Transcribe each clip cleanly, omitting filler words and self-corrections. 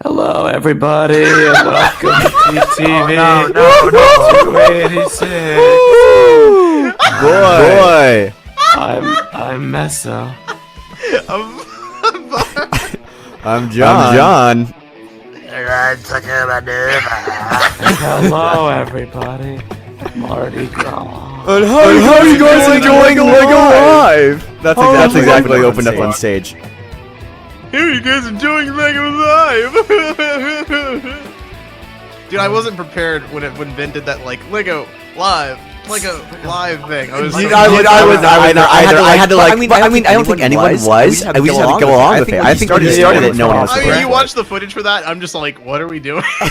Hello, everybody, and welcome to TTV. No. 286. Boy. I'm Meso. I'm John. Hello, everybody. Mardi Gras. And how are you guys enjoying Lego Live? That's exactly what opened up on stage. How are you guys enjoying Lego Live? Dude, I wasn't prepared when Ben did that Lego Live thing. I don't think anyone was. We just had to go along with it. I think when he started it, no one was. I mean, you watch the footage for that. I'm just like, what are we doing? He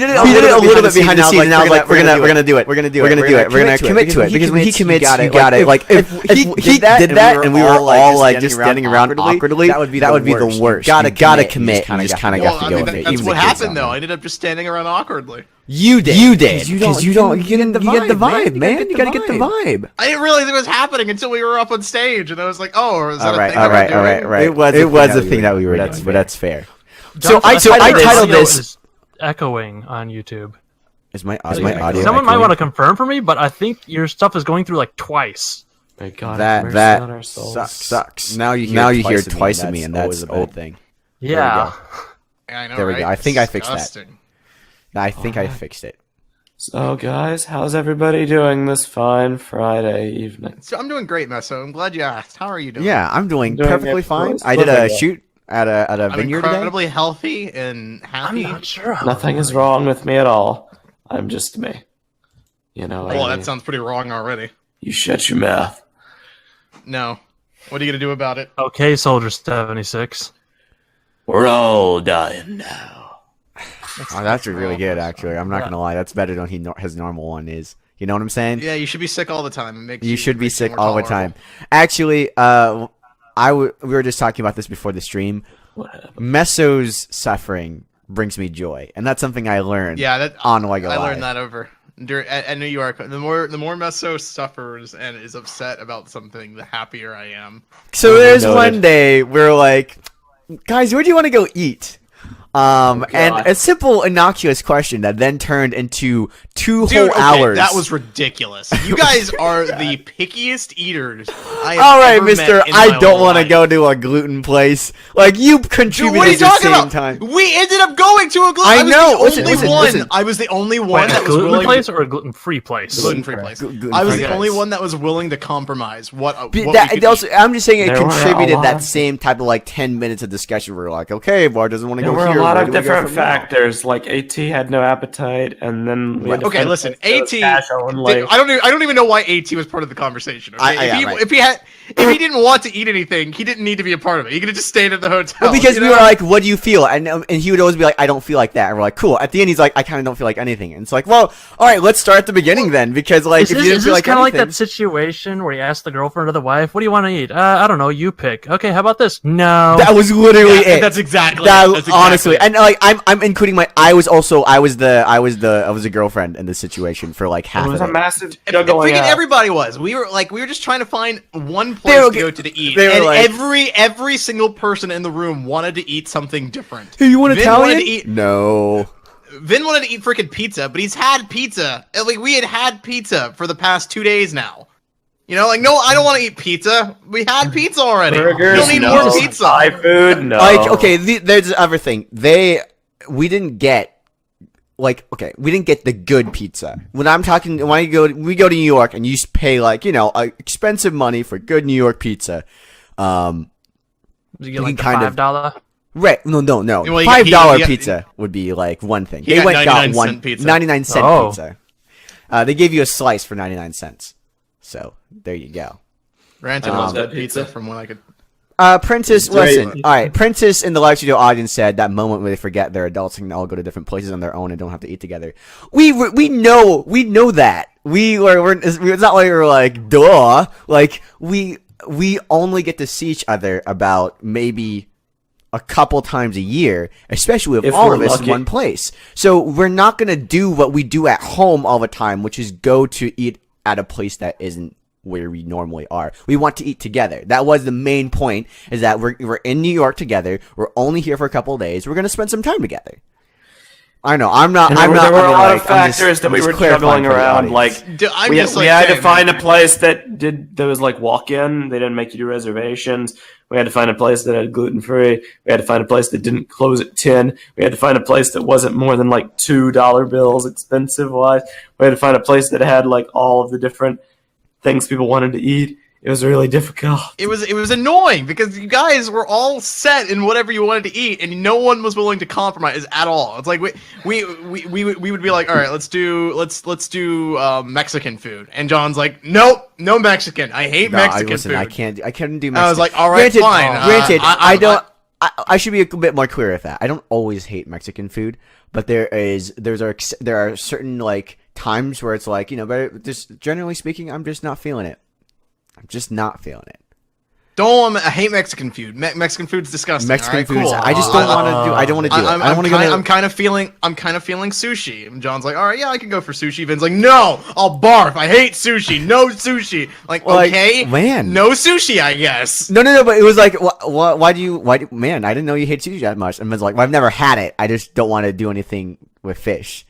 did it a little bit behind the scenes, and I was like, we're gonna do it. We're gonna commit to it because when he commits, you got it. Like if he did that, and we were all like just standing around awkwardly, that would be the worst. Gotta commit. You just kind of got to go with it. That's what happened, though. I ended up just standing around awkwardly. You did. Because you get the vibe, man. You gotta get the vibe. I didn't realize it was happening until we were up on stage, and I was like, "Oh, is that a thing?" All right. It was a thing that we were doing, but that's fair. So I titled this echoing on YouTube. Is my audio? Someone might want to confirm for me, but I think your stuff is going through like twice. My God, that sucks. Now you hear twice of me, and that's a bad thing. Yeah. I know. There we go. I think I fixed that. I fixed it. So, guys, how's everybody doing this fine Friday evening? So I'm doing great, Meso. I'm glad you asked. How are you doing? Yeah, I'm doing perfectly fine. I did a shoot at a vineyard today. I'm incredibly healthy and happy. I'm not sure. Nothing is wrong with me at all. I'm just me. You know. Well, that sounds pretty wrong already. You shut your mouth. No. What are you gonna do about it? Okay, Soldier 76. We're all dying now. That's really good, actually. I'm not gonna lie. That's better than his normal one is. You know what I'm saying? Yeah, you should be sick all the time. It makes you should be sick all the time. Tolerable. Actually, we were just talking about this before the stream. What happened? Meso's suffering brings me joy, and that's something I learned. Yeah, on Lego Live. I learned that over at New York. The more Meso suffers and is upset about something, the happier I am. So there's one day we're like, guys, where do you want to go eat? And a simple, innocuous question that then turned into two whole hours. That was ridiculous. You guys are the pickiest eaters I have all right, ever mister, met in I my don't want to go to a gluten place. Like, you contributed what are you at the talking same about? time. We ended up going to a gluten I know. Listen. I was the only one that a was gluten willing place or a gluten-free place? Gluten-free place. Gluten-free I was the place. only one that was willing to compromise. I'm just saying it There were a contributed lot that of- same type of 10 minutes of discussion where we're like, okay, Bart doesn't want to There go were here. a lot where of do we go different from there? factors, like AT had no appetite, and then we had to Okay, find listen. a AT. cash on Lake. I don't even know why AT was part of the conversation. Okay? If he didn't want to eat anything, he didn't need to be a part of it. He could have just stayed at the hotel. Well, because we were like, what do you feel? And he would always be like, I don't feel like that. And we're like, cool. At the end, he's like, I kind of don't feel like anything. And it's like, well, all right, let's start at the beginning then. Because if you didn't feel like kind of like anything. that situation where you ask the girlfriend or the wife, "What do you want to eat?" I don't know. You pick. Okay, how about this? No. That was literally it. That's exactly. That honestly, and I'm including I was a girlfriend in this situation for half It was of a it. massive juggling act. Everybody was. We were just trying to find one place to go to eat, they were and like- every single person in the room wanted to eat something different. Hey, you want Vin Italian? wanted to eat- No. Vin wanted to eat freaking pizza, but he's had pizza. We had pizza for the past 2 days now. No, I don't want to eat pizza. We had pizza already. Burgers, we don't need no. more pizza. Thai food, no. There's the other thing. We didn't get we didn't get the good pizza. When we go to New York and you pay expensive money for good New York pizza. You get you the kind of- $5. Right? No. Well, you $5 got- pizza would be one thing. He They got went 99-cent pizza. 99-cent Oh. pizza. They gave you a slice for 99 cents. So there you go. Granted, loves that that pizza pizza? from when I could. Prentice, Great. listen. All right, Prentice in the live studio audience said that moment where they forget they're adults and all go to different places on their own and don't have to eat together. We know that. It's not like we're like, duh. We only get to see each other about maybe a couple times a year, especially if all we're of us in lucky. one place. So we're not gonna do what we do at home all the time, which is go to eat at a place that isn't where we normally are. We want to eat together. That was the main point, is that we're in New York together. We're only here for a couple of days. We're going to spend some time together. I know. I'm not. There were a lot of I'm just- factors that I'm we just were clarifying juggling for the around. audience. Like I'm just, we like, had to saying, find man. a place that was like walk-in. They didn't make you do reservations. We had to find a place that had gluten-free. We had to find a place that didn't close at 10. We had to find a place that wasn't more than like $2 bills expensive-wise. We had to find a place that had like all of the different things people wanted to eat. It was really difficult. It was annoying because you guys were all set in whatever you wanted to eat, and no one was willing to compromise at all. It's like we would be like, all right, let's do Mexican food, and John's like, nope, no Mexican. I hate Mexican food. I couldn't do Mexican. I was like, all right, granted, fine. Granted, I should be a bit more clear with that. I don't always hate Mexican food, but there are certain like times where it's like, but just generally speaking, I'm just not feeling it. I'm just not feeling it. I hate Mexican food. Mexican food's disgusting. Mexican all right, food. cool. I just don't want to do. I don't want to do it. I don't want to go. I'm kind of feeling sushi. And John's like, all right, yeah, I can go for sushi. Vin's like, no, I'll barf. I hate sushi. No sushi. Like, okay, man, no sushi, I guess. No. But it was like, why do you? Man, I didn't know you hate sushi that much. And Vin's like, well, I've never had it. I just don't want to do anything with fish.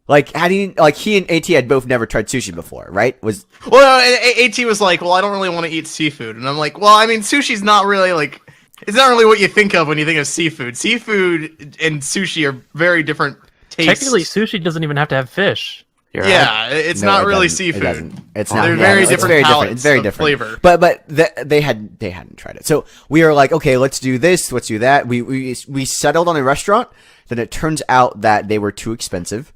Like, how do you, like, he and AT had both never tried sushi before, right? AT was like, well, I don't really want to eat seafood. And I'm like, well, I mean, sushi's not really, like, it's not really what you think of when you think of seafood. Seafood and sushi are very different tastes. Technically, sushi doesn't even have to have fish. Yeah, it's No, not it really doesn't. seafood. It doesn't. It's not. They're Yeah, very it's different very palettes different. It's very of different. flavor. But they hadn't tried it. So we were like, okay, let's do this. Let's do that. We settled on a restaurant. Then it turns out that they were too expensive.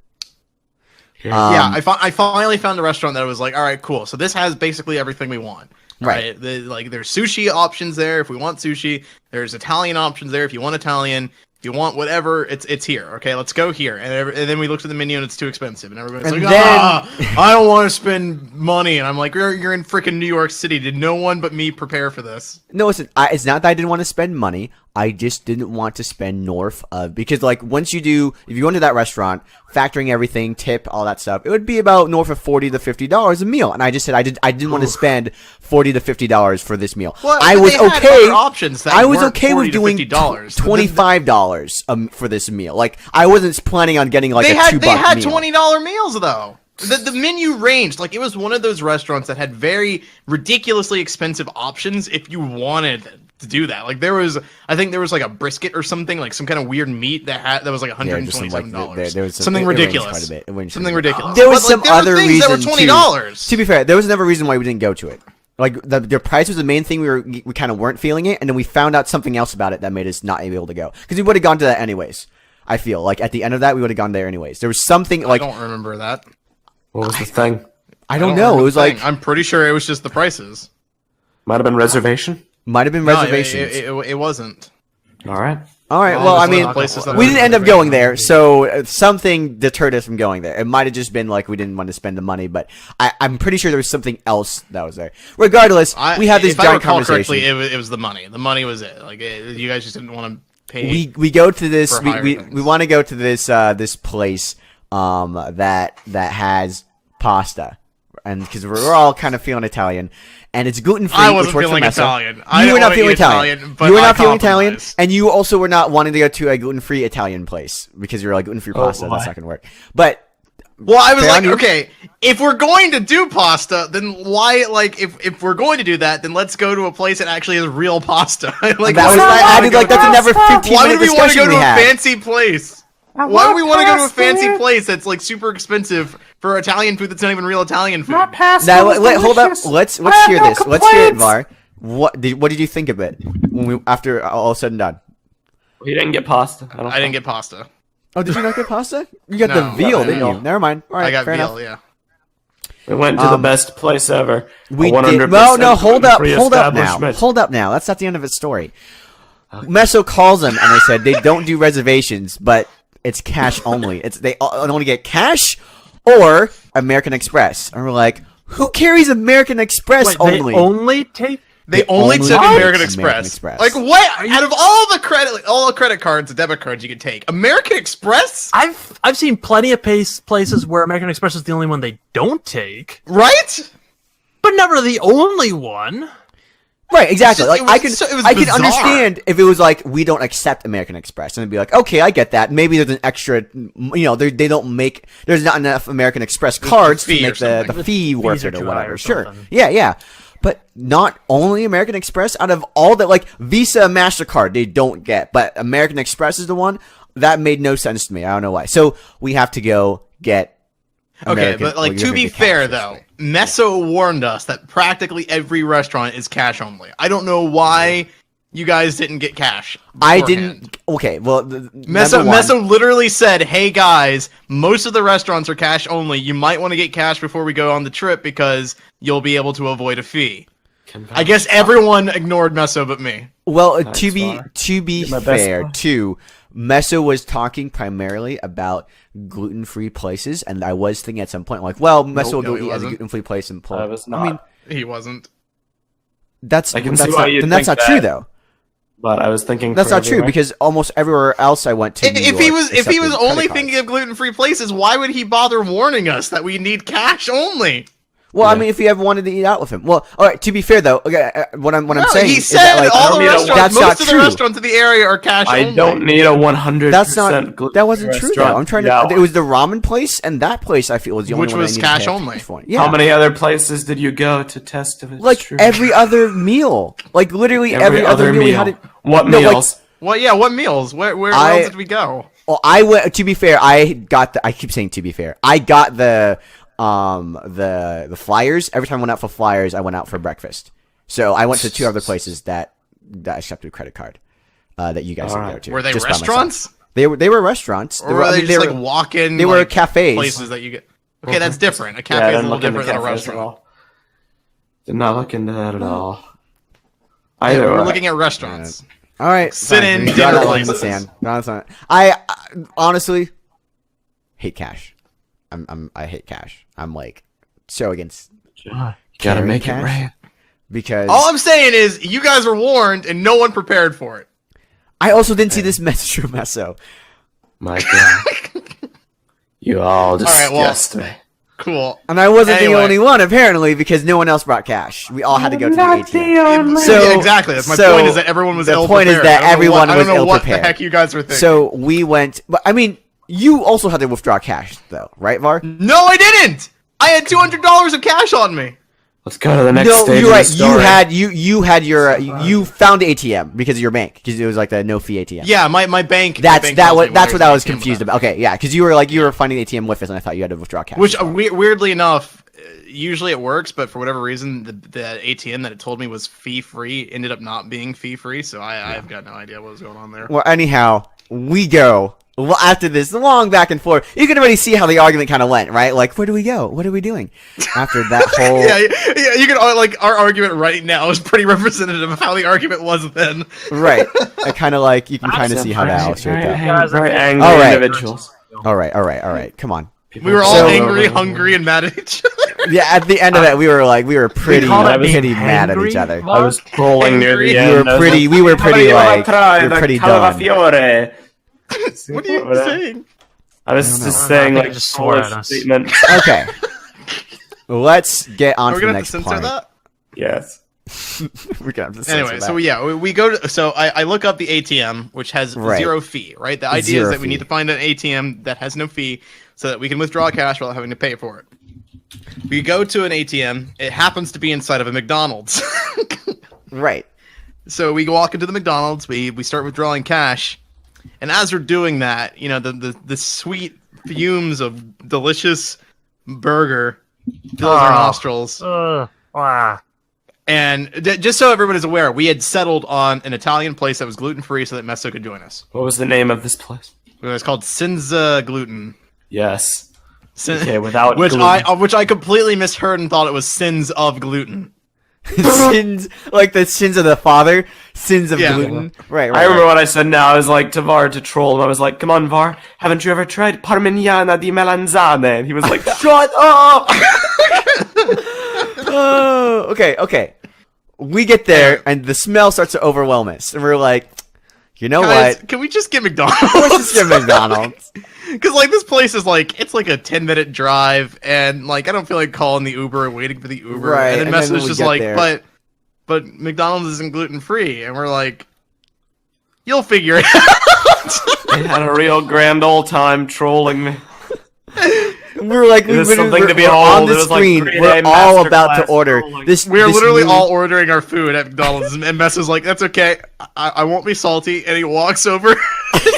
I finally found a restaurant that was like, all right, cool. So this has basically everything we want. Right. There's sushi options there if we want sushi. There's Italian options there if you want Italian. If you want whatever, it's here. Okay, let's go here. And then we looked at the menu and it's too expensive. And everybody's like, I don't want to spend money. And I'm like, you're in freaking New York City. Did no one but me prepare for this? No, listen, it's not that I didn't want to spend money. I just didn't want to spend north of, because like if you go into that restaurant, factoring everything, tip, all that stuff, it would be about north of $40 to $50 a meal. And I just said I didn't want to spend $40 to $50 for this meal. Well, I was okay. Options that I was weren't okay with $40 to doing $50. $25 for this meal. Like I wasn't planning on getting like they a had $2 they had meal. $20 meals though. The menu ranged, like it was one of those restaurants that had very ridiculously expensive options if you wanted to do that. Like I think there was like a brisket or something, like some kind of weird meat that was like $127. There was something ridiculous. Quite a bit. Something ridiculous. There was But, some there were other things that reason were $20. To be fair, there was another reason why we didn't go to it. Like the price was the main thing. We kind of weren't feeling it, and then we found out something else about it that made us not able to go, because we would have gone to that anyways. I feel like at the end of that we would have gone there anyways. There was something like I don't remember that. What was the thing? I don't know. It was like I'm pretty sure it was just the prices. Might have been reservation. Might have been reservations. No, it wasn't. All right. All right. Well, Well, I it was one mean, of the places that we was didn't end up reservation. going there, so something deterred us from going there. It might have just been like we didn't want to spend the money, but I'm pretty sure there was something else that was there. Regardless, we had this if I giant recall conversation. correctly, it was the money. The money was it. Like you guys just didn't want to pay. We go to this. for higher We things. want to go to this this place that has pasta, and because we're all kind of feeling Italian. And it's gluten free. I wasn't feeling Italian. I You were didn't not wanna feeling eat Italian, but You were I not feeling Italian, compromised. and you also were not wanting to go to a gluten free Italian place because you're like gluten free pasta. why? That's not gonna work. But Well, I was Fair like, on you. okay, if we're going to do pasta, then why, like, if we're going to do that, then let's go to a place that actually has real pasta. Like, that was why I did like that's another 15 why minute would we want to discussion go we to a had. fancy place? Why do we want to go to a fancy place that's like super expensive for Italian food that's not even real Italian food? Not pasta. Now was hold up. delicious. Let's I have hear no this. Let's hear it, complaints. Var. What did you think of it after all said and done? You didn't get pasta. I didn't get pasta. Oh, did you not get pasta? You got No, the veal, no, didn't no. you? Never mind. All right, I got fair veal, enough. yeah. We went to the best place ever. We A did. 100% No, hold up gluten-free now. establishment. Hold up now. That's not the end of its story. Meso calls them and they said they don't do reservations, but it's cash only. They only get cash or American Express. And we're like, who carries American Express Wait, only? they only take. They only only took take American American Express. Express. Like what? Out of all the credit cards, debit cards you could take, American Express, I've seen plenty of places where American Express is the only one they don't take. right? but never the only one. Right, exactly. It's Like just- it was I can bizarre. understand if it was like we don't accept American Express, and it'd be like, okay, I get that. Maybe there's an extra, they don't make. There's not enough American Express cards to fee or make the something. fee worth Visa it or try whatever. or Sure, something. yeah. But not only American Express. Out of all that, like Visa, MasterCard, they don't get, but American Express is the one that made no sense to me. I don't know why. So we have to go get. Okay, but like to be fair though, Meso warned us that practically every restaurant is cash only. I don't know why you guys didn't get cash. I beforehand. didn't. Okay, well, Meso literally said, "Hey guys, most of the restaurants are cash only. You might want to get cash before we go on the trip because you'll be able to avoid a fee." I guess everyone ignored Meso but me. Well, That's to be far. my best fair, one. too, Meso was talking primarily about gluten-free places, and I was thinking at some point, like, well, Meso will no, go he eat at a wasn't. gluten-free place and pull. I was not. I mean, He wasn't. that's I can that's see why not, you'd then that's think not true that. though. But I was thinking That's for not true everywhere. because almost everywhere else I went to, If he was only thinking of gluten-free places, why would he bother warning us that we need cash only? Well, I Yeah. mean, if you ever wanted to eat out with him. Well, all right. To be fair, though, okay, what I'm No, saying he is said that, like, all the need a- restaurants, that's not most of the true. restaurants in the area are cash I only. don't need a 100%. That's not. That wasn't true though. I'm trying to. Yeah. It was the ramen place, and that place I feel was the only Which one was I needed cash to pay only. for. Yeah. How many other places did you go to test if it's Like true? every other meal, like literally every other meal we had. What No, like- meals? Well, yeah, what meals? Where else did we go? Well, I went. To be fair, I got the. I keep saying to be fair. I got the flyers. Every time I went out for flyers, I went out for breakfast. So I went to two other places that accepted a credit card. That you guys All didn't go right. to. Were they just by myself. restaurants? They were restaurants. Or were they just like walk-in? they were like, cafes. Places that you get. Okay, that's different. A Yeah, cafe I is a didn't little look into different than a cafes at restaurant. all. Did not look into that at all. Yeah, Either we're way. looking at restaurants. All right, Sit fine. in We draw dinner that line in the places. sand. Draw the line. I honestly hate cash. I hate cash. I'm like so against Gotta carrying make it cash right. because All I'm saying is, you guys were warned, and no one prepared for it. I also didn't see this message from Meso. My God. You all right, well- disgust me. Cool. And I wasn't Anyway. the only one, apparently, because no one else brought cash. We all had to go to the ATM. So- Yeah, exactly. That's my so point. Is that everyone was the ill point is prepared. that everyone I was don't know what the ill-prepared. heck you guys were thinking. So we went, but I mean, you also had to withdraw cash, though, right, Var? no, I didn't. I had $200 of cash on me. Let's go to the next No, stage you're of right. the story. You had your you found the ATM because of your bank because it was like the no fee ATM. Yeah, my bank. That's my bank that tells was me that's when what I there's was an ATM confused with about. Okay, yeah, because you were finding the ATM with us, and I thought you had to withdraw cash. Which weirdly enough, usually it works, but for whatever reason, the ATM that it told me was fee free ended up not being fee free. So I've got no idea what was going on there. Well, anyhow, we go. Well, after this long back and forth, you can already see how the argument kind of went, right? Like, where do we go? What are we doing? After that whole, Yeah, you can like our argument right now is pretty representative of how the argument was then. right? I kind of like you can kind of see how that all shaped up. Very angry All right. individuals. All right. Come on. We were all So- angry, hungry, and mad at each other. Yeah, at the end of that, we were pretty call that being mad at each hangry? other. I was trolling near the Angry. end. I was like, We were pretty like, "Try we were the pretty done. Calafiore." What are you saying? I was just I saying think like I just swore full at us. statement. Okay. Let's get on Are to we the gonna have next to censor point. that? Yes. We're gonna have to censor Anyway, that. so we go to I look up the ATM, which has Right. zero fee, right? The idea Zero is that we fee. need to find an ATM that has no fee so that we can withdraw cash without having to pay for it. We go to an ATM. It happens to be inside of a McDonald's. Right. So we walk into the McDonald's, we start withdrawing cash, and as we're doing that, you know, the sweet fumes of delicious burger fills our Oh. nostrils. Wow. And just so everybody's aware, we had settled on an Italian place that was gluten-free so that Meso could join us. What was the name of this place? It was called Senza Gluten. Yes. Sin- Okay, without which gluten. which I completely misheard and thought it was sins of gluten. Sins, like the sins of the father, sins of Yeah. gluten. Right. I remember what I said now. I was like to Var to troll him. I was like, "Come on, Var, haven't you ever tried parmigiana di melanzane?" And he was like, "Shut up!" Oh, okay. We get there, and the smell starts to overwhelm us, and we're like, you know Guys, what? can we just get McDonald's? Let's just get McDonald's. Because like this place is like it's like a 10-minute drive, and like I don't feel like calling the Uber and waiting for the Uber. Right, And then and then Meso was we just get like, there. but McDonald's isn't gluten free, and we're like, you'll figure it out. They had a real grand old time trolling me. We're like, It was we're something to on behold. the It was like screen. 3-day We're all masterclass about to order trolling. this. We're this literally new- all ordering our food at McDonald's, and Meso's like, that's okay, I won't be salty, and he walks over,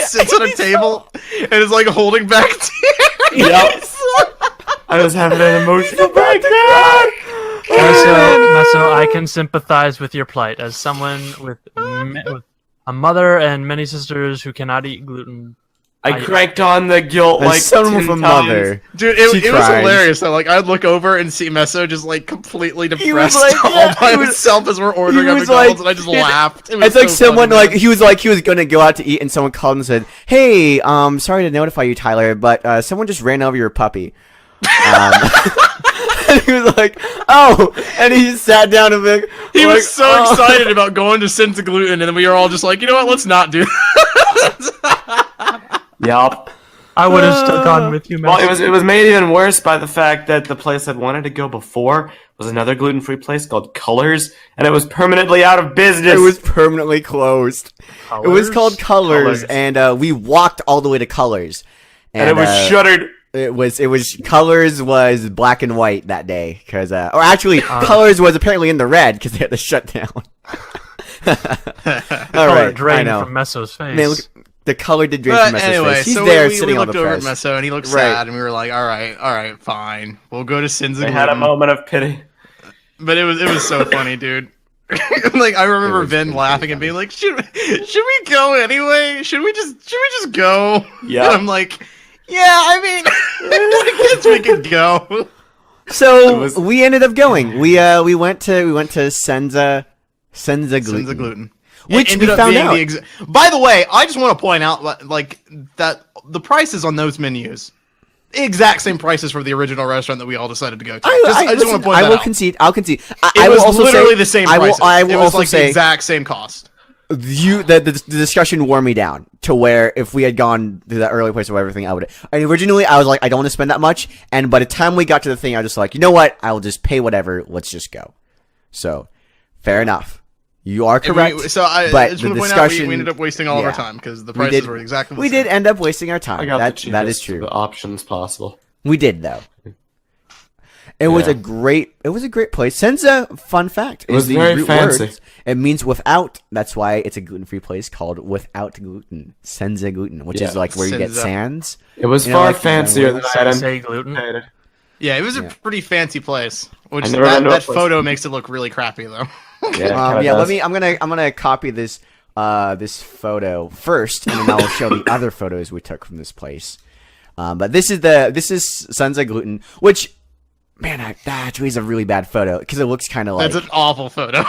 sits at a table, and is like holding back tears. Yep. I was having an emotional breakdown. Meso, I can sympathize with your plight as someone with a mother and many sisters who cannot eat gluten. I cranked on the guilt As like someone 10 with a times. mother. Dude, She it was cries. hilarious though. Like I'd look over and see Meso just like completely was depressed like, all yeah, by he was- himself as we're ordering he at was McDonald's, like- and I just laughed. It was It's like so someone funny, like he was gonna go out to eat, and someone called and said, "Hey, sorry to notify you, Tyler, but someone just ran over your puppy." And he was like, "Oh," and he just sat down and like, He like, was so "Oh." excited about going to Sins of Gluten, and then we were all just like, you know what? Let's not do that. Yup. I would have still gone with you, Well, Meso. it was made even worse by the fact that the place I'd wanted to go before was another gluten-free place called Colors, and it was permanently out of business. It was permanently closed. It was called Colors, Colors. and we walked all the way to Colors, and it was shuttered. It was Colors was black and white that day because or actually Colors was apparently in the red because they had to shut down. All Color right, I drained know. from Meso's face. Man, look, the color did drain But from Meso's anyway, face. He's so there we sitting on looked the over at press. Meso, and he looked Right. sad, and we were like, all right, fine. We'll go to Sins of They Gluten. had a moment of pity. But it was so funny, dude. Like I remember was Vin pretty laughing and being like, "Should we go anyway? Should we just go?" Yeah. And I'm like, "Yeah, I mean, I guess we could go." So we ended up going. We went to Senza Gluten. Sins of Gluten. Which It ended we up found being out. By the way, I just want to point out like that the prices on those menus, exact same prices for the original restaurant that we all decided to go to. I just want to point I that will out. concede. I'll concede. It I will was also literally say, the same I prices. will It was also like the say exact same cost. the discussion wore me down to where if we had gone to that early place or everything, I would. And originally, I was like, I don't want to spend that much. And by the time we got to the thing, I was just like, you know what? I will just pay whatever. Let's just go. So, fair enough. You are And correct. I but just the want to point out discussion we ended up wasting all of our yeah. time because the We prices did- were exactly the we same. did end up wasting our I time. got That the that is cheapest true. options possible. We did though. It was Yeah. a great place. Senza, fun fact, It was is the very root fancy. word. It means without. That's why it's a gluten-free place called Without Gluten. Senza Gluten, which is Yeah, like where you get Senza. sans. It was You know, far like, fancier than I had Say gluten. anticipated. Yeah, it was a Yeah. pretty fancy place. Which I've never been to a that place- photo makes it look really crappy though. Yeah, Yeah, let me. I'm gonna copy this this photo first, and then I will show the other photos we took from this place. But this is Senza Gluten, which. Man, that actually is a really bad photo because it looks kind of like That's an awful photo.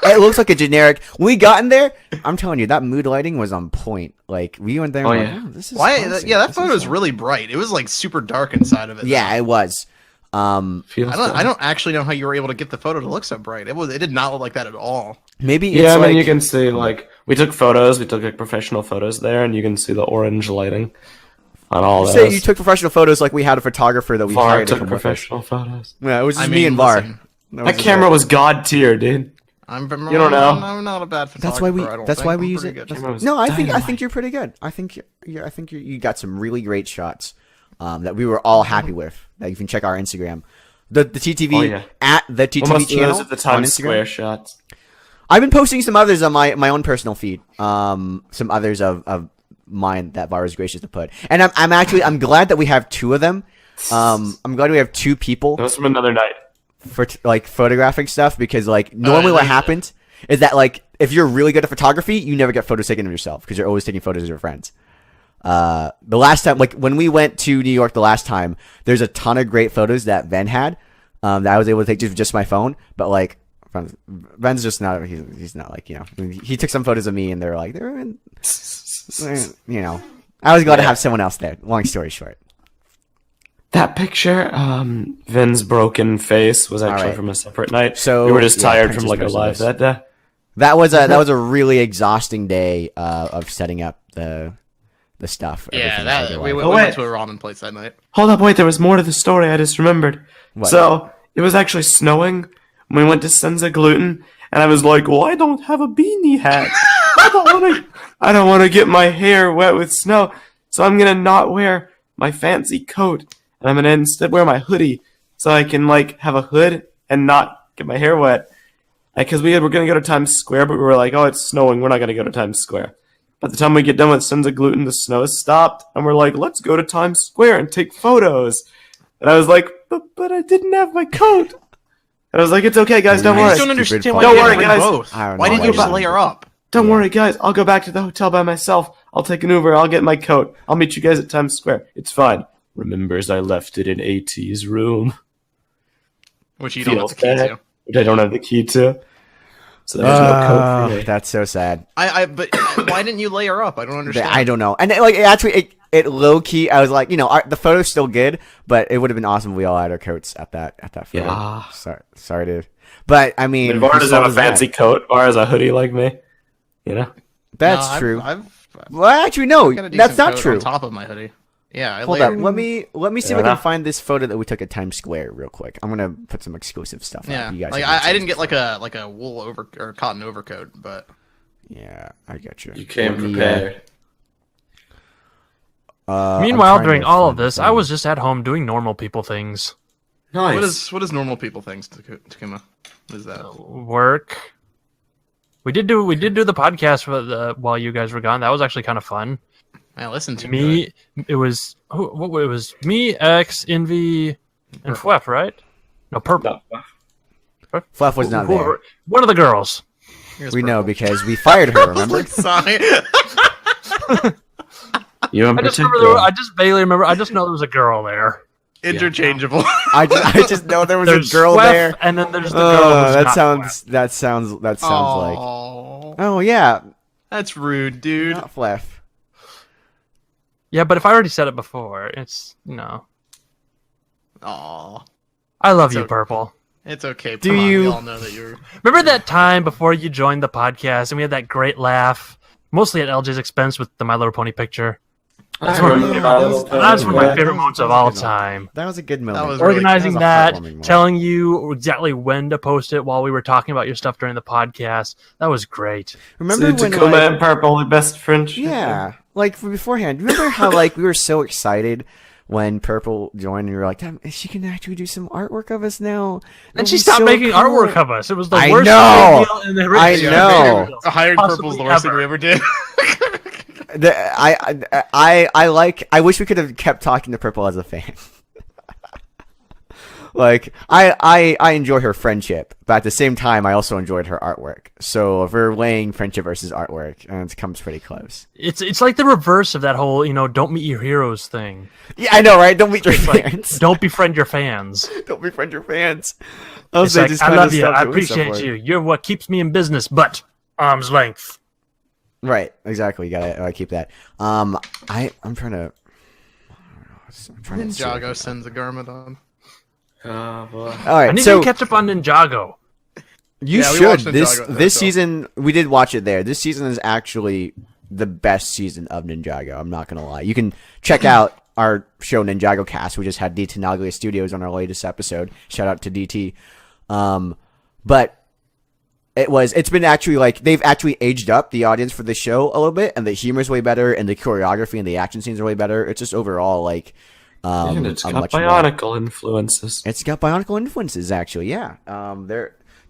it looks like a generic. When we got in there, I'm telling you, that mood lighting was on point. Like we went there. Oh, and yeah. like, oh, this is Why? fancy. Yeah, that This photo is fun." really bright. It was like super dark inside of it. Yeah, it was. Feels I don't actually know how you were able to get the photo to look so bright. It did not look like that at all. Maybe it's Yeah, I mean, like you can see, like, we took photos, we took, like, professional photos there, and you can see the orange lighting on all say those. you took professional photos like we had a photographer that we Var hired to took come with us. professional photos. Yeah, it was just I me mean, and Var. listen, That camera was god tier, dude. You don't know. I'm not a bad photographer. That's why we. I don't That's think. why I'm we use pretty it. good. Camera was No, I think dynamite. you're pretty good. I think you got some really great shots that we were all happy with. That you can check our Instagram, the TTV Oh, yeah. at the TTV Almost channel those at the on Times Instagram. Square shots. I've been posting some others on my own personal feed. Some others of mine that Var is gracious to put, and I'm glad that we have two of them. I'm glad we have two people That was from another night. for like photographing stuff because like normally what happens is that like if you're really good at photography, you never get photos taken of yourself because you're always taking photos of your friends. The last time, like when we went to New York the last time, there's a ton of great photos that Ben had that I was able to take just my phone, but like. Ben's just not. He's not like he took some photos of me, and they're like I was glad to have someone else there. Long story short, That picture, Vin's broken face was actually Alright. from a separate night. So, we were just yeah, tired Prince's from like a person live is. that day. that was a really exhausting day of setting up the the stuff. Yeah, everything that otherwise. we Oh, went wait. to a ramen place that night. Hold up, wait, there was more to the story. I just remembered. What? So, it was actually snowing when we went to Senza Gluten, and I was like, well, I don't have a beanie hat. I don't want to get my hair wet with snow, so I'm going to not wear my fancy coat, and I'm going to instead wear my hoodie, so I can, like, have a hood and not get my hair wet. Because we were going to go to Times Square, but we were like, oh, it's snowing, we're not going to go to Times Square. By the time we get done with Senza Gluten, the snow has stopped, and we're like, let's go to Times Square and take photos. And I was like, but I didn't have my coat. And I was like, it's okay, guys, don't I worry. just don't understand why Don't you worry, didn't bring guys. both. I don't Why know didn't you why just you layer didn't. up? Don't worry, guys, I'll go back to the hotel by myself. I'll take an Uber, I'll get my coat. I'll meet you guys at Times Square. It's fine. Remembers I left it in AT's room. Which you don't have Feels the key bad. to. Which I don't have the key to. So there's no coat for me. That's so sad. But why didn't you layer up? I don't understand. I don't know. And it low key. I was like, the photo's still good, but it would have been awesome if we all had our coats at that photo. Yeah. Sorry, dude. But I mean, Var whose doesn't have fault a is that? fancy coat. Var has a hoodie like me. You know? That's No, true. I've Well, actually, no, got a that's decent not coat true. On top of my hoodie. Yeah, I Hold layered. up. Let me see if I Yeah. can find this photo that we took at Times Square real quick. I'm gonna put some exclusive stuff. Yeah, up. You guys like can see I didn't this get before. like a wool over or cotton overcoat, but Yeah, I got you. You came Let me, prepared. I'm Meanwhile, trying during to all find of this, the I thing. was just at home doing normal people things. Nice. what is normal people things, Takuma? What is that? Work. We did do the podcast while you guys were gone. That was actually kind of fun. I listened to Me, it was it was me, X, Envy, and Fluff, right? No, Purple. No. Fluff was not there. One of the girls. Here's We know Purple. because we fired her. Remember? Sorry. You in I just particular. I just vaguely remember. I just know there was a girl there. Interchangeable. I just know there was There's a girl Sweff, there. and then there's the girl. Who's that not sounds. Sweff. That sounds like. Aw, Oh yeah, that's rude, dude. not Fluff. Yeah, but if I already said it before, it's no. Aw, I love you, So- Purple. it's okay. Do Come on, you- We all know that you're. Remember that time before you joined the podcast and we had that great laugh, mostly at LJ's expense with the My Little Pony picture? That's I one of remember my that was- That's one of my Yeah. favorite moments of all time. That was a good moment. was really- Organizing that was a that, heartwarming moment. telling you exactly when to post it while we were talking about your stuff during the podcast. That was great. Remember So when? Takuma Like, and Purple are best friends? yeah, like from beforehand. Remember how like we were so excited when Purple joined, and we were like, "Damn, she can actually do some artwork of us now." And she stopped making artwork of us. It was the I worst know! deal in the I history of know! videos. Hired Possibly Purple's the worst thing ever. we ever did. I wish we could have kept talking to Purple as a fan. Like I enjoy her friendship, but at the same time I also enjoyed her artwork. So if we're weighing friendship versus artwork, and it comes pretty close. It's like the reverse of that whole, don't meet your heroes thing. Yeah, I know, right? Don't meet your Like, fans. don't befriend your fans. Don't befriend your fans. It's like, I love you. I appreciate you. You're what keeps me in business, but arm's length. Right, exactly. You gotta keep that. I'm trying to. Ninjago sends a garment on. Oh, boy. All I right, need so to catch up on Ninjago. you Yeah, we should. watched This Ninjago there, this so. season we did watch it there. This season is actually the best season of Ninjago. I'm not gonna lie. You can check out our show Ninjago Cast. We just had DT Naglia Studios on our latest episode. Shout out to DT. But it's been actually like they've actually aged up the audience for the show a little bit, and the humor's way better, and the choreography and the action scenes are way better. It's just overall like And it's a got much more- Bionicle influences. It's got Bionicle influences, actually. Yeah.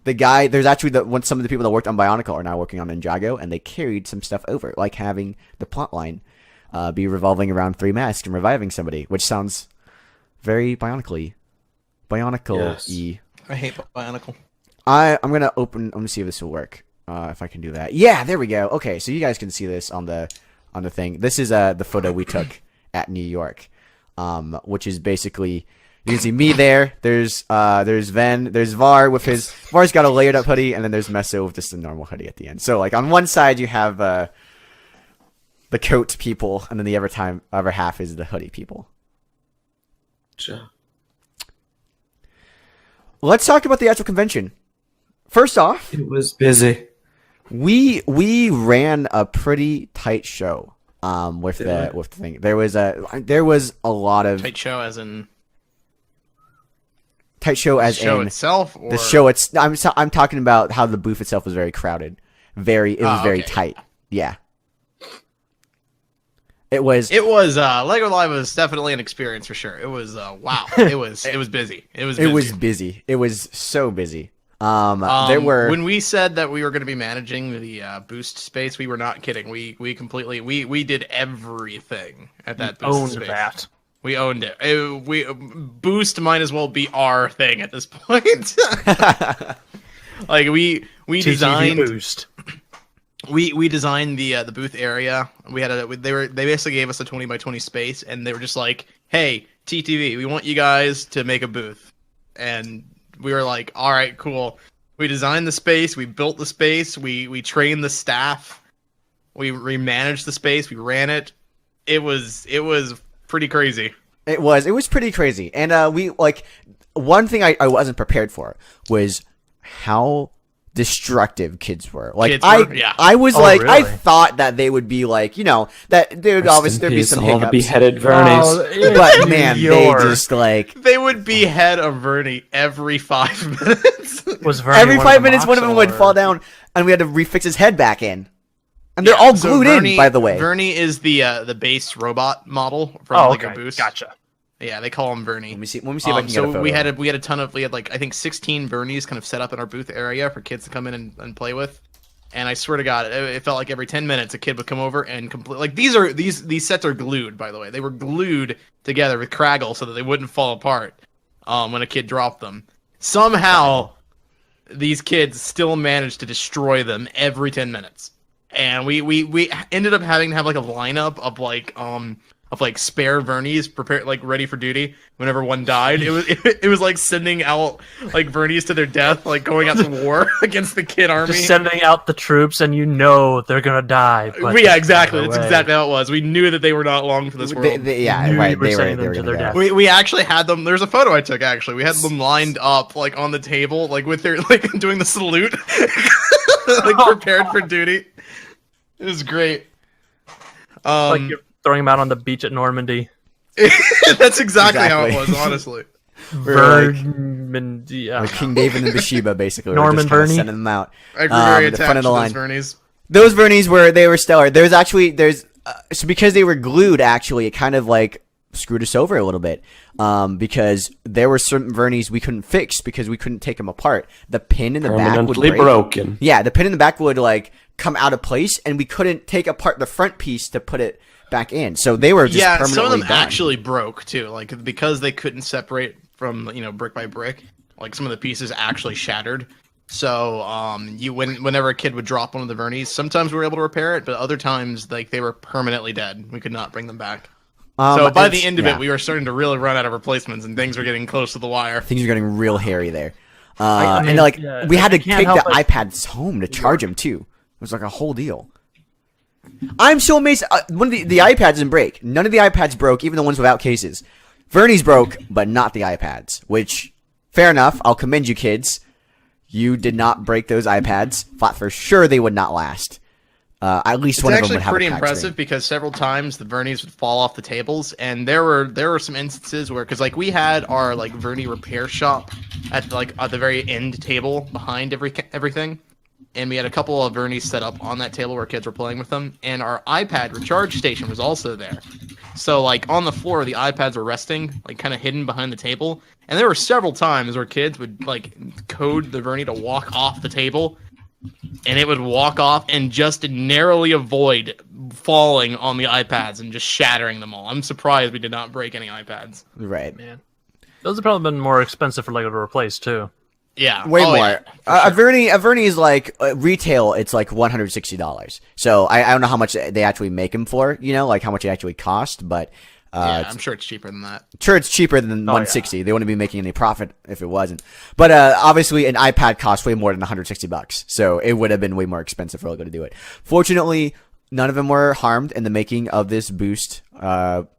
There's actually some of the people that worked on Bionicle are now working on Ninjago, and they carried some stuff over, like having the plotline be revolving around three masks and reviving somebody, which sounds very Bionicle-y. Bionicle-y. I hate Bionicle. I'm gonna see if this will work. If I can do that. Yeah, there we go. Okay, so you guys can see this on the thing. This is the photo we took at New York. Which is basically you can see me there. There's Ven, there's Var's got a layered up hoodie, and then there's Meso with just a normal hoodie at the end. So like on one side you have the coat people, and then the other half is the hoodie people. Sure. Let's talk about the actual convention. First off, It was busy. we ran a pretty tight show. with the thing. There was a lot of Tight show as in tight show as show in itself, or the show. I'm talking about how the booth itself was very crowded. It was very tight. Yeah. It was Lego Live was definitely an experience for sure. It was wow. It was busy. It was busy. It was so busy. There were when we said that we were going to be managing the boost space, we were not kidding. We completely we did everything at that boost Owned space. that. We owned it. We boost might as well be our thing at this point. Like we TTV designed boost. we designed the booth area. They basically gave us a 20 by 20 space, and they were just like, "Hey, TTV, we want you guys to make a booth." And we were like, "All right, cool." We designed the space, we built the space, we trained the staff, we managed the space, we ran it. It was pretty crazy. It was pretty crazy. And we like one thing I wasn't prepared for was how destructive kids were. Like I was like really? I thought that they would be like, that they would obviously there'd be some all the hiccups. beheaded Vernies. But man, they just like They would behead a Vernie every 5 minutes. Was Vernie every one 5 of the minutes one of them mocks, would or- fall down and we had to refix his head back in. And they're all So glued in, by the way. Vernie is the base robot model from Lego okay, Boost. gotcha. Yeah, they call him Vernie. Let me see if I can get a photo. We had a ton of like I think 16 Vernies kind of set up in our booth area for kids to come in and play with. And I swear to God, it felt like every 10 minutes a kid would come over and complete. Like these sets are glued, by the way. They were glued together with Craggle so that they wouldn't fall apart when a kid dropped them. Somehow, these kids still managed to destroy them every 10 minutes. And we ended up having to have like a lineup of like spare Vernies prepared, like ready for duty whenever one died. It was like sending out like Vernies to their death, like going out to war against the kid army. Just sending out the troops, and they're gonna die. But Yeah, exactly. That's exactly how it was. We knew that they were not long for this world. Yeah, Knew right. you were They sending were them to gonna their go. death. We actually had them. There's a photo I took actually. We had them lined up like on the table, like with their like doing the salute, like prepared for duty. It was great. Like you're throwing them out on the beach at Normandy. That's exactly how it Exactly. was, honestly. Normandy. Like King David and Bathsheba, basically. Norman We're just kinda Bernie? sending them out. I grew very at the attached front of to the those line. Vernies. Those Vernies were stellar. So because they were glued, actually, it kind of like screwed us over a little bit. Because there were certain Vernies we couldn't fix because we couldn't take them apart. The pin in the back would Permanently break. broken. Yeah, the pin in the back would like come out of place, and we couldn't take apart the front piece to put it back in. So they were just permanently some of them done. actually broke too, like because they couldn't separate from brick by brick. Like some of the pieces actually shattered. So whenever a kid would drop one of the Vernies, sometimes we were able to repair it, but other times like they were permanently dead. We could not bring them back. So by the end of it, we were starting to really run out of replacements, and things were getting close to the wire. Things are getting real hairy there. I mean, and like yeah, we had to I can't take the help but- iPads home to charge them too. It was like a whole deal. I'm so amazed. One of the iPads didn't break. None of the iPads broke, even the ones without cases. Vernie's broke, but not the iPads. Which, fair enough. I'll commend you, kids. You did not break those iPads. Thought for sure they would not last. At least It's one of them actually would have pretty a cracked impressive screen. because several times the Vernies would fall off the tables, and there were some instances where, because like we had our like Vernie repair shop at the very end table behind everything, and we had a couple of Vernies set up on that table where kids were playing with them, and our iPad recharge station was also there. So like on the floor, the iPads were resting, like kind of hidden behind the table, and there were several times where kids would like code the Vernie to walk off the table. And it would walk off and just narrowly avoid falling on the iPads and just shattering them all. I'm surprised we did not break any iPads. Right. Man, those have probably been more expensive for Lego to replace too. Yeah, Way more. yeah, A Vernie is like retail. It's like $160. So I don't know how much they actually make them for. Like how much it actually cost. But yeah, I'm sure it's cheaper than that. sure it's cheaper than 160. They wouldn't be making any profit if it wasn't. But obviously an iPad costs way more than $160. So it would have been way more expensive for Lego to do it. Fortunately, none of them were harmed in the making of this Boost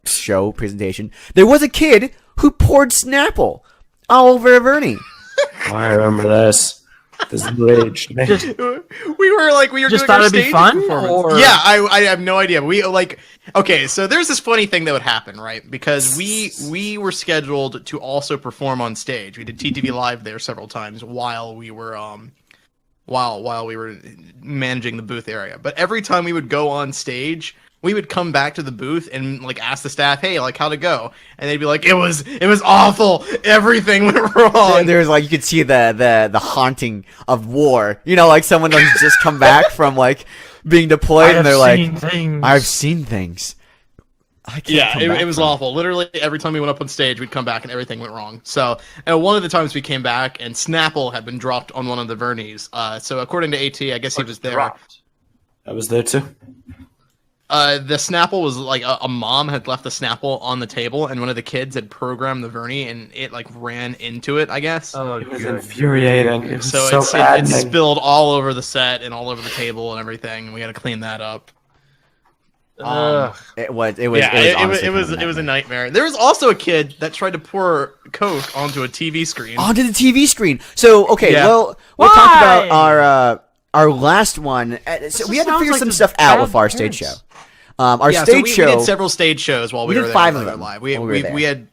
show presentation. There was a kid who poured Snapple all over a Vernie. I remember this. This enraged me. Just we were just doing thought our it'd be stage fun, performance. or Yeah, I have no idea. Okay, so there's this funny thing that would happen, right? Because we were scheduled to also perform on stage. We did TTV Live there several times while we were while we were managing the booth area. But every time we would go on stage, we would come back to the booth and like ask the staff, "Hey, like how'd it go?" And they'd be like, "It was awful. Everything went wrong." There's like you could see the haunting of war. You know, like someone who's just come back from like being deployed, and they're like, "I've seen things." I can't Yeah, come it back was from awful. Literally, every time we went up on stage, we'd come back and everything went wrong. So, one of the times we came back, and Snapple had been dropped on one of the Vernies. So, according to AT, I guess he was there. I was there too. The Snapple was like a mom had left the Snapple on the table, and one of the kids had programmed the Vernie, and it like ran into it, I guess. Oh, It was infuriating. It was So, so it bad. spilled all over the set and all over the table and everything, and we had to clean that up. It was a nightmare. There was also a kid that tried to pour Coke onto a TV screen. onto the TV screen. So okay, Yeah. we'll talk about our last one. So we had to sounds figure like some the stuff out bad with our stage show. parents. Our Yeah, stage so show. we did several stage shows while we We were did there. 5 of while them live. while we were there. We had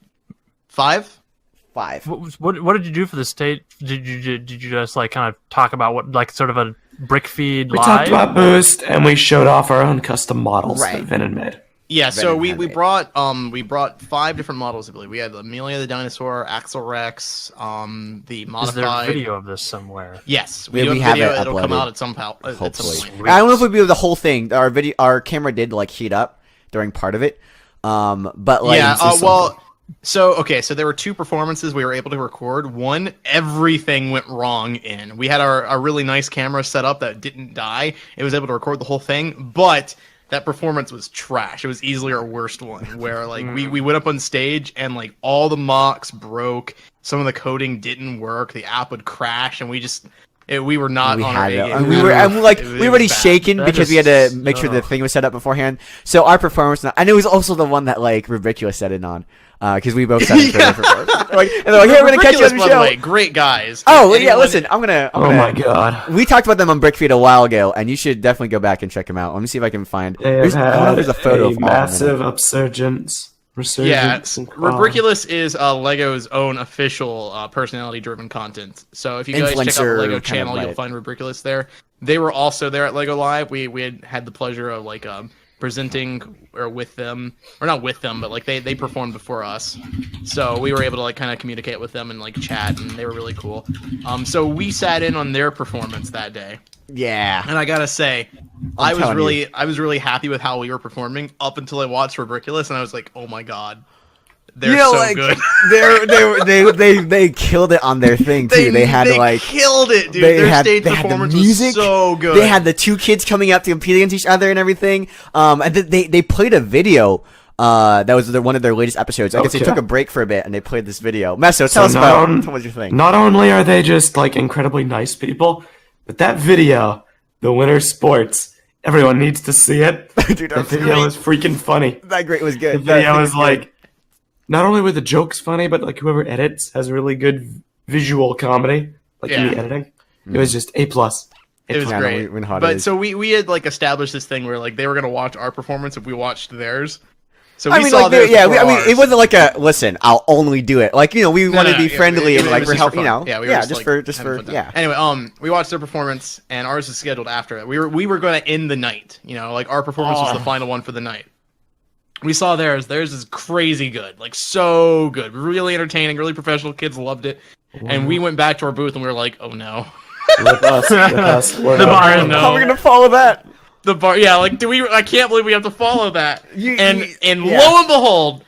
5. 5. What did you do for the stage? Did you just like kind of talk about what like sort of a BrickFeed We live? talked about Boost, and we showed off our own custom models Right. that Vin had made. Yeah, so we handmade. brought 5 different models, I believe. We had Amelia the dinosaur, Axel Rex, the Is modified. there a video of this somewhere? Yes, We we have video. it It'll come uploaded, out at some point. Hopefully, I don't know if it'd be the whole thing. Our camera did like heat up during part of it, but like Yeah. So there were 2 performances we were able to record. One, everything went wrong in. We had our really nice camera set up that didn't die. It was able to record the whole thing, but that performance was trash. It was easily our worst one, where like we went up on stage and like all the mocks broke. Some of the coding didn't work. The app would crash, and we were not we on our had A it. game. And we were It was already bad. shaken That because we had is- to make sure the ugh. thing was set up beforehand. So our performance, and it was also the one that like Ridiculous set in on, because we both set it for Yeah. the performance. And they're like, "Hey, we're gonna catch you on Ridiculous, the by the show." way, great guys. Oh If yeah, anyone- listen, I'm gonna. Oh my god. We talked about them on BrickFeed a while ago, and you should definitely go back and check them out. Let me see if I can find. They have I don't know if had there's a photo of all of them. massive resurgence. Yeah, and Ridiculous is Lego's own official personality-driven content. So if you guys check out the Influencer Lego kind of channel, you'll like- find Ridiculous there. They were also there at Lego Live. We had the pleasure of like presenting or with them, or not with them, but like they performed before us. So we were able to like kind of communicate with them and like chat, and they were really cool. So we sat in on their performance that day. Yeah. And I gotta say, I was telling really happy with how we were performing up until I watched Ridiculous, and I was like, oh my god, they're You know, so like, good. they killed it on their thing too. They had like killed it, dude. they Their had stage they had the performance music. was so good. They had the 2 kids coming out to compete against each other and everything. And they played a video. That was one of their latest episodes. I guess they Okay. took a break for a bit and they played this video. Meso, tell us not about on- what you think. Not only are they just like incredibly nice people, but that video, the Winter Sports, everyone needs to see it. Dude, That video is freaking funny. that great was The good. video That is thing like, not only were the jokes funny, but like whoever edits has really good visual comedy, like in the Yeah. editing. It was just A+. It was Yeah, no, great. we know how it But is. so we had like established this thing where like they were gonna watch our performance if we watched theirs. So we I mean, saw like, theirs yeah, before I mean, ours. it wasn't like a listen. I'll only do it. Like, you know, we No, want to no, be yeah, friendly it and like was we're just helping. for You fun. know, Yeah, we were just like, for having fun time. yeah. Anyway, we watched their performance, and ours is scheduled after it. We were going to end the night. You know, like our performance was the final one for the night. We saw theirs. Theirs is crazy good, like so good, really entertaining, really professional. Kids loved it, and we went back to our booth and we were like, oh no. With us. We're The not- bar, no. How are we gonna follow that? The bar, yeah, like I can't believe we have to follow that. Yeah. Lo and behold,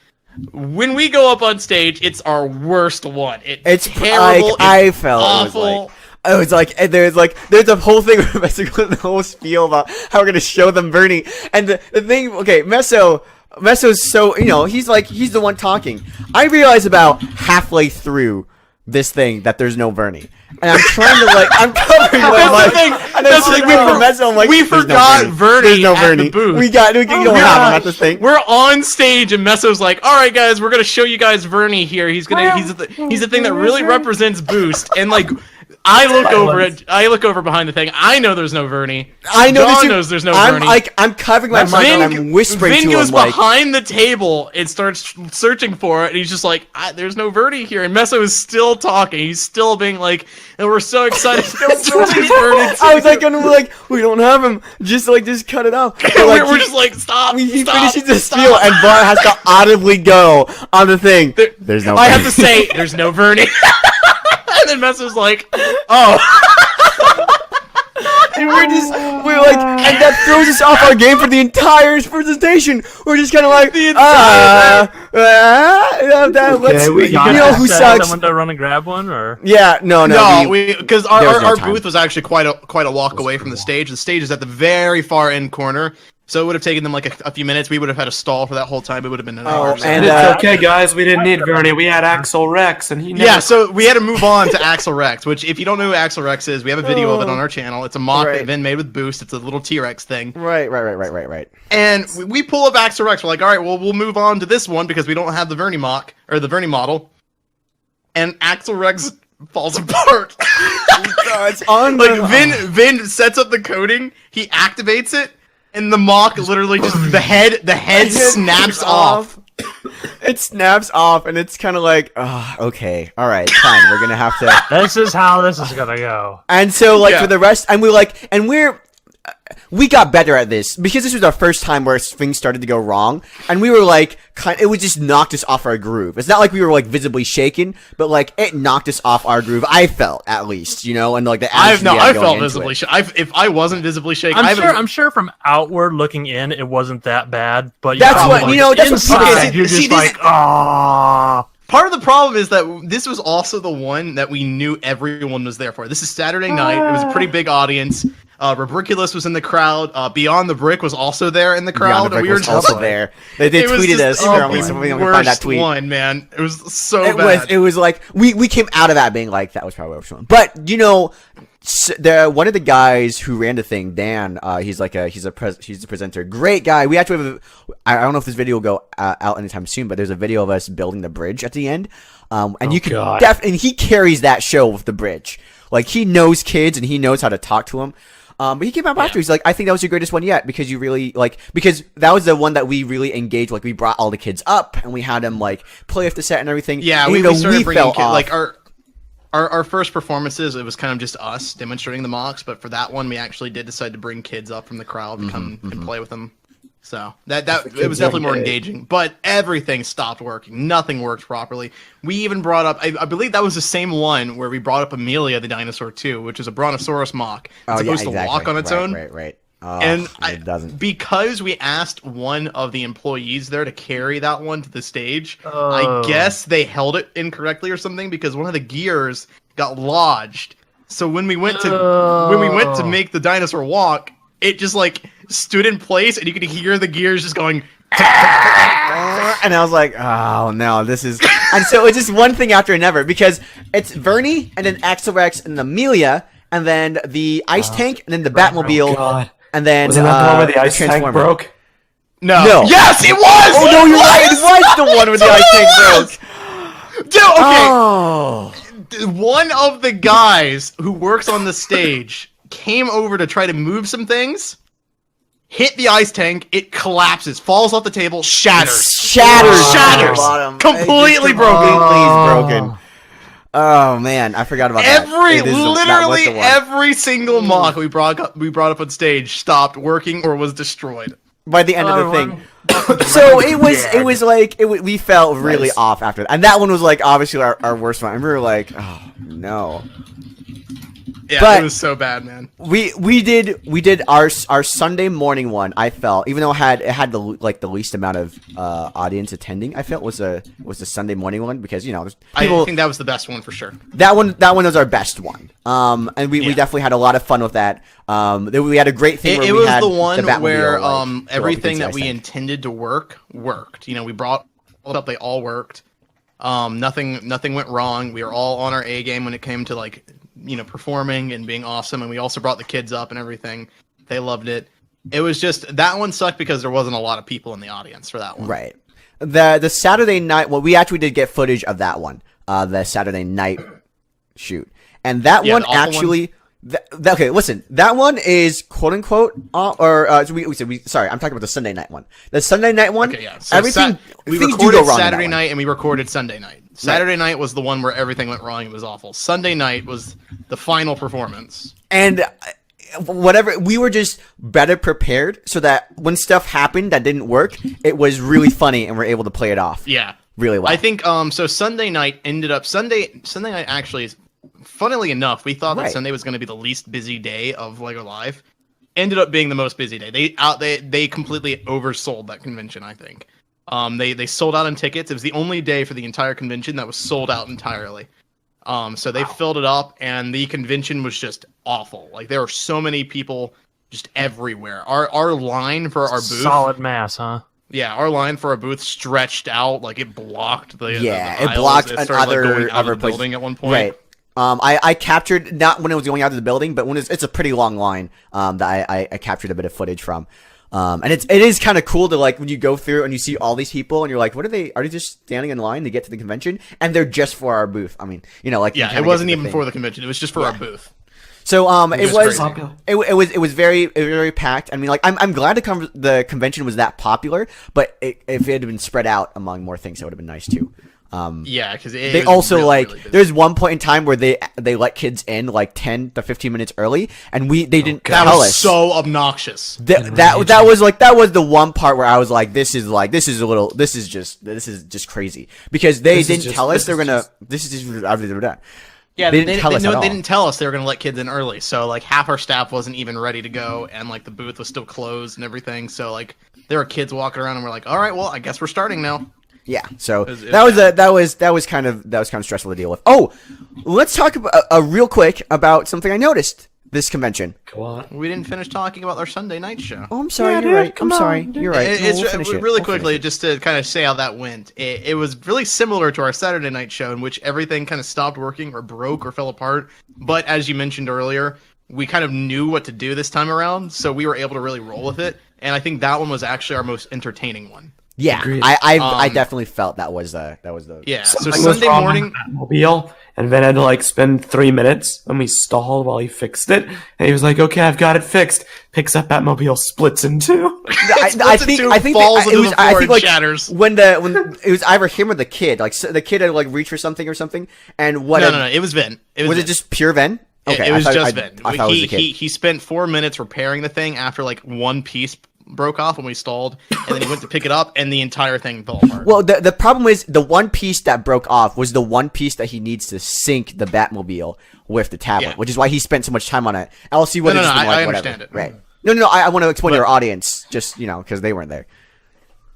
when we go up on stage, it's our worst one. It's terrible. like I felt awful. it was like and there's a whole thing where basically the whole spiel about how we're gonna show them Bernie and the thing. Okay, Meso's so, you know, he's the one talking. I realize about halfway through this thing that there's no Bernie. And I'm trying to I'm covering my That's mic. the thing. And That's I'm the thing. waiting for Meso. I'm like, We "There's no forgot Bernie. Vernie There's no at Bernie. the booth. We don't have him gosh. at this thing. We're on stage and Meso's like, "All right, guys, we're gonna show you guys Vernie here. He's the thing that really represents Boost." And like, I look over behind the thing. I know there's no Vernie. I know John knows there's no I'm Vernie. like, I'm covering my mic and I'm whispering Vin to him goes like, behind the table and starts searching for it, and he's just like, "There's no Vernie here." And Meso is still talking. He's still being like, "And we're so excited." I was like, we don't have him. Just cut it out. We're just like, stop. He stop, finishes the stop. spiel, and Bart has to audibly go on the thing. There's no. I have to say, there's no Vernie. And then Meso's like, oh. And we're like, and that throws us off our game for the entire presentation. We're just kind of like, we who sucks. Someone to run and grab one, or Yeah, no, because our booth was actually quite a walk away from the stage. The stage is at the very far end corner. So it would have taken them like a few minutes. We would have had a stall for that whole time. It would have been an hour. And it's okay, guys. We didn't need Vernie. We had Axel Rex, and he never... Yeah, so we had to move on to Axel Rex, which if you don't know who Axel Rex is, we have a video of it on our channel. It's a mock that Vin made with Boost. It's a little T-Rex thing. Right. And we pull up Axel Rex. We're like, all right, well, we'll move on to this one because we don't have the Vernie mock, or the Vernie model. And Axel Rex falls apart. It's on Vin sets up the coding, he activates it, and the mock literally just the head snaps off. It snaps off, and it's kind of like, okay, all right, fine. We're gonna have to. this is how this is gonna go. And so, for the rest, and we got better at this because this was our first time where things started to go wrong, and we were like, it would just knocked us off our groove. It's not like we were like visibly shaken, but like it knocked us off our groove. I felt, at least, and like the I felt visibly shaken. If I wasn't visibly shaken, I'm sure from outward looking in, it wasn't that bad. But that's what that's inside, you're just like, ah. Part of the problem is that this was also the one that we knew everyone was there for. This is Saturday night. It was a pretty big audience. Rubriculus was in the crowd. Beyond the Brick was also there in the crowd. Beyond the Brick was also there. They tweeted us. We can find that tweet. One, man. It was so bad. It was like we came out of that being like, that was probably what one. But one of the guys who ran the thing, Dan, he's a presenter, great guy. We actually have I don't know if this video will go out anytime soon, but there's a video of us building the bridge at the end, and you can and he carries that show with the bridge. Like, he knows kids and he knows how to talk to them. But he came out after. He's like, I think that was your greatest one yet, because you really because that was the one that we really engaged. Like, we brought all the kids up and we had them like play with the set and everything. Yeah, and we started bringing kids, like our first performances. It was kind of just us demonstrating the mocks, but for that one, we actually did decide to bring kids up from the crowd and come and play with them. So that it was definitely more engaging, but everything stopped working. Nothing worked properly. We even brought up, I believe that was the same one where we brought up Amelia the dinosaur too, which is a Brontosaurus mock. It's supposed to walk on its own. Right. Oh, and it doesn't. Because we asked one of the employees there to carry that one to the stage, I guess they held it incorrectly or something, because one of the gears got lodged. So when we went to make the dinosaur walk, it just like stood in place, and you could hear the gears just going. And I was like, oh no, this is. And so it's just one thing after another, because it's Vernie, and then Axel Rex, and Amelia, and then the ice tank, and then the Batmobile. God. And then was it not the one where the ice tank broke? No. Yes, it was! Oh, no, you're right. It was the one where the ice tank broke. Dude, okay. Oh. One of the guys who works on the stage came over to try to move some things, hit the ice tank, it collapses, falls off the table, shatters. Completely broken. Oh man, I forgot about that. Literally every single mock we brought up on stage stopped working or was destroyed by the end of the thing. So it was like we felt really off after that, and that one was like obviously our worst one. And we were like, oh no. Yeah, but it was so bad, man. We did our Sunday morning one. I felt, even though it had the least amount of audience attending, I felt was the Sunday morning one, because I think that was the best one for sure. That one was our best one. And we definitely had a lot of fun with that. We had a great thing. It was the one where everything that we intended to work worked. We brought all up, they all worked. Nothing went wrong. We were all on our A game when it came to performing and being awesome, and we also brought the kids up and everything. They loved it. It was just that one sucked because there wasn't a lot of people in the audience for that one. Right. The Saturday night, we actually did get footage of that one. The Saturday night shoot, and that Yeah, one the awful actually. Okay, listen. That one is quote unquote, sorry, I'm talking about the Sunday night one. The Sunday night one, Okay, yeah. So everything we things do recorded go wrong in that Saturday one. night and we recorded Sunday night. Saturday night was the one where everything went wrong. It was awful. Sunday night was the final performance. And whatever, we were just better prepared so that when stuff happened that didn't work, it was really funny and we're able to play it off. Yeah, really well. I think so. Sunday night ended up Sunday night actually is. Funnily enough, we thought that Sunday was going to be the least busy day of LEGO Live. Ended up being the most busy day. They completely oversold that convention. I think they sold out on tickets. It was the only day for the entire convention that was sold out entirely. So they filled it up, and the convention was just awful. Like there were so many people just everywhere. Our line for our booth, Solid mass, huh? yeah, our line for our booth stretched out like it blocked the it aisles. blocked It started, going out other of the places. building at one point. Right. I captured, not when it was going out of the building, but when it's a pretty long line, that I captured a bit of footage from. And it is kind of cool to, like, when you go through and you see all these people and you're like, are they just standing in line to get to the convention? And they're just for our booth. I mean, like, Yeah, it wasn't even for the convention. It was just for our booth. So it was popular. it was very packed. I mean, like, I'm glad the convention was that popular, but if it had been spread out among more things, that would have been nice too. Yeah, because they also really there's one point in time where they let kids in like 10 to 15 minutes early, and they didn't tell us. That was so obnoxious. That was the one part where I was like, this is just crazy, because they didn't tell us they're gonna. This is just. Yeah, they didn't tell us at all. They didn't tell us they were going to let kids in early, so like half our staff wasn't even ready to go, and like the booth was still closed and everything. So like there were kids walking around, and we're like, all right, well, I guess we're starting now. Yeah, so that was kind of stressful to deal with. Oh, let's talk about real quick about something I noticed this convention. Go on. We didn't finish talking about our Sunday night show. Oh, I'm sorry. Yeah, You're dude, right. come I'm sorry. on, You're right. It's We'll finish it. really We'll quickly, finish it. just to kind of say how that went. It was really similar to our Saturday night show, in which everything kind of stopped working or broke or fell apart. But as you mentioned earlier, we kind of knew what to do this time around, so we were able to really roll with it. And I think that one was actually our most entertaining one. Yeah, Agreed. I definitely felt that was the Yeah. So Something was Sunday wrong morning. with that mobile, and Ben had to like spend 3 minutes when we stalled while he fixed it. And he was like, "Okay, I've got it fixed." Picks up Batmobile, splits in two. I think falls it into was. the I floor think and like shatters. when it was either him or the kid. Like, so the kid had like reached for something, and what? No. It was Vin. Was it just pure Ven? Okay, It was I thought- just I- Vin. I thought it was the kid. He spent 4 minutes repairing the thing after like one piece broke off when we stalled, and then he went to pick it up, and the entire thing fell apart. Well, the problem is the one piece that broke off was the one piece that he needs to sync the Batmobile with the tablet, Yeah. which is why he spent so much time on it. Else he would have just been like, I whatever. understand it. Right. No, I want to explain to our audience, just, because they weren't there.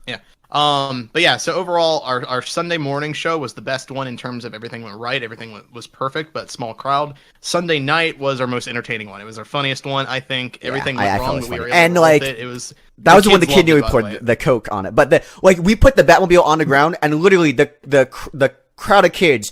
Yeah. But yeah, so overall, our Sunday morning show was the best one in terms of everything went right, everything was perfect, but small crowd. Sunday night was our most entertaining one. It was our funniest one, I think. Everything I went felt wrong, it was but we were funny. able And, to roll like, with it. It was That was the one the kids kid nearly loved it, by the poured way. the Coke on it. But we put the Batmobile on the ground, and literally the crowd of kids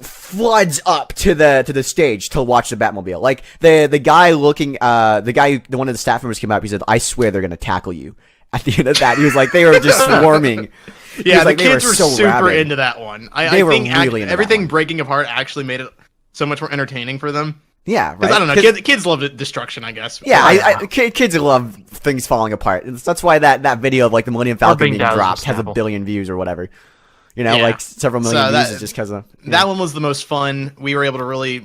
floods up to the stage to watch the Batmobile. Like the guy one of the staff members came up. He said, "I swear they're gonna tackle you." At the end of that, he was like, "They were just swarming." He Yeah, was like, the they kids were so super rabid. into that one. I They were think really into that everything one. breaking apart actually made it so much more entertaining for them. Yeah, right. Because I don't know, kids loved it, destruction, I guess. Yeah, kids love things falling apart. That's why that video of like the Millennium Falcon being down is dropped has a terrible. billion views or whatever. Yeah. Like several million So views that- is just because of That one was the most fun. We were able to really,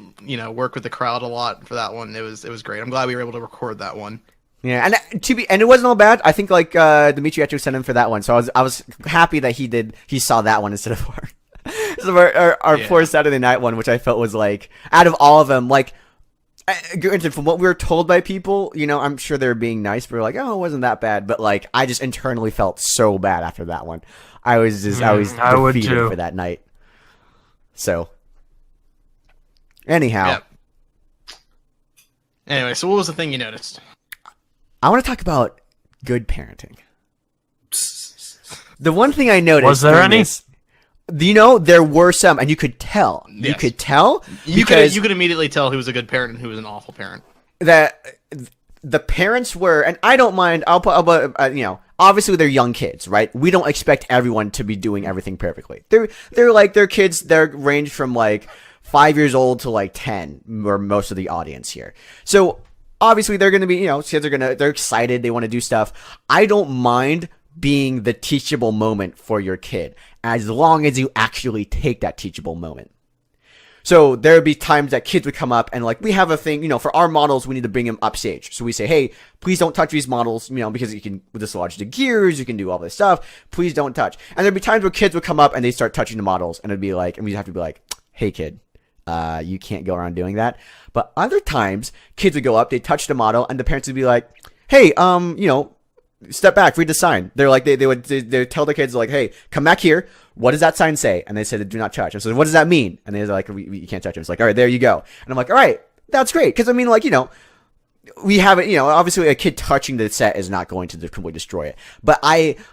work with the crowd a lot for that one. It was great. I'm glad we were able to record that one. Yeah, and it wasn't all bad. I think like Dimitri actually sent him for that one, so I was happy that he saw that one instead of our poor Saturday night one, which I felt was like out of all of them, like granted from what we were told by people, I'm sure they were being nice, but we're like, oh, it wasn't that bad, but like I just internally felt so bad after that one. I was I would defeated too. for that night. So anyhow, Yep. Anyway, so what was the thing you noticed? I want to talk about good parenting. The one thing I noticed Was there during any? this- there were some, and you could tell. You Yes. could tell You because could immediately tell who was a good parent and who was an awful parent. that the parents were, and I don't mind. I'll put, obviously they're young kids, right? We don't expect everyone to be doing everything perfectly. They're kids. They're ranged from like 5 years old to like 10, or most of the audience here. So obviously they're going to be, kids are they're excited. They want to do stuff. I don't mind being the teachable moment for your kid, as long as you actually take that teachable moment. So there would be times that kids would come up and like, we have a thing, for our models, we need to bring them upstage. So we say, hey, please don't touch these models, because you can dislodge the gears, you can do all this stuff. Please don't touch. And there'd be times where kids would come up and they start touching the models, and it'd be like, and we'd have to be like, hey kid, you can't go around doing that. But other times kids would go up, they'd touch the model, and the parents would be like, hey, step back, read the sign. They're like, they would tell the kids like, hey, come back here. What does that sign say? And they said, do not touch. I said, what does that mean? And they're like, you can't touch it. It's like, all right, there you go. And I'm like, all right, that's great. Cause I mean, like, we have it, obviously a kid touching the set is not going to completely destroy it. But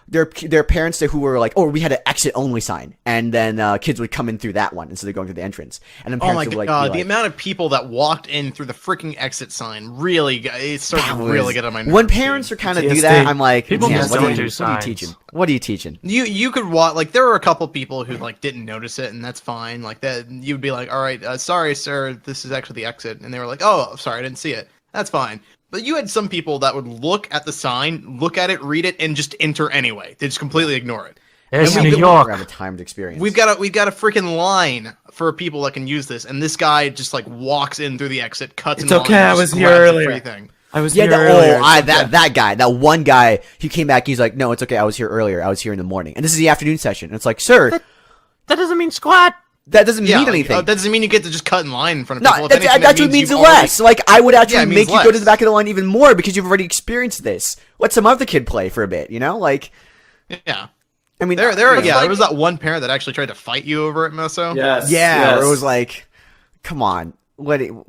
there are parents who were like, oh, we had an exit only sign. And then kids would come in through that one instead of going through the entrance. And then parents would God, the amount of people that walked in through the freaking exit sign really, it started to really get on my nerves. When parents are kind of do that, I'm like, people just what don't are do you signs. teaching? What are you teaching? You could watch, like, there were a couple people who like didn't notice it, and that's fine. Like that, you'd be like, all right, sorry, sir, this is actually the exit. And they were like, oh, sorry, I didn't see it. That's fine. But you had some people that would look at the sign, look at it, read it, and just enter anyway. They just completely ignore it. It's And New we- York. Have a timed experience. We've got a freaking line for people that can use this, and this guy just like walks in through the exit, cuts. It's in line, okay, I and was just here grabs the earlier. free thing. I was Yeah, here earlier. that guy, that one guy, he came back, he's like, no, it's okay, I was here earlier, I was here in the morning. And this is the afternoon session. And it's like, sir, That doesn't mean squat. that doesn't Yeah, mean like, anything. that doesn't mean you get to just cut in line in front of No, people. If that's anything, what means you've less. Like, I would actually Yeah, it make means you go to less. the back of the line even more because you've already experienced this. Let some other kid play for a bit, Like, Yeah. I mean, There like- was that one parent that actually tried to fight you over at Meso. Yes. Yeah, yes. where it was like, come on. But Come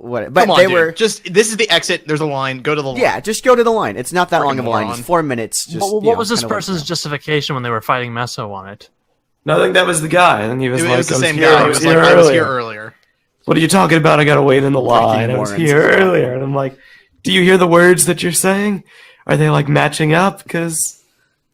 on, they dude. were... Just, this is the exit, there's a line, go to the line. Yeah, just go to the line. It's not that Freaking long of a line. moron. It's 4 minutes. Just, What was this kinda let it person's go. justification when they were fighting Meso on it? No, I think that was the guy. And he was It like, was the same here, guy. He was like, I was here earlier. What are you talking about? I gotta wait in the line. I was Warrens here as well. earlier. And I'm like, do you hear the words that you're saying? Are they like matching up? Because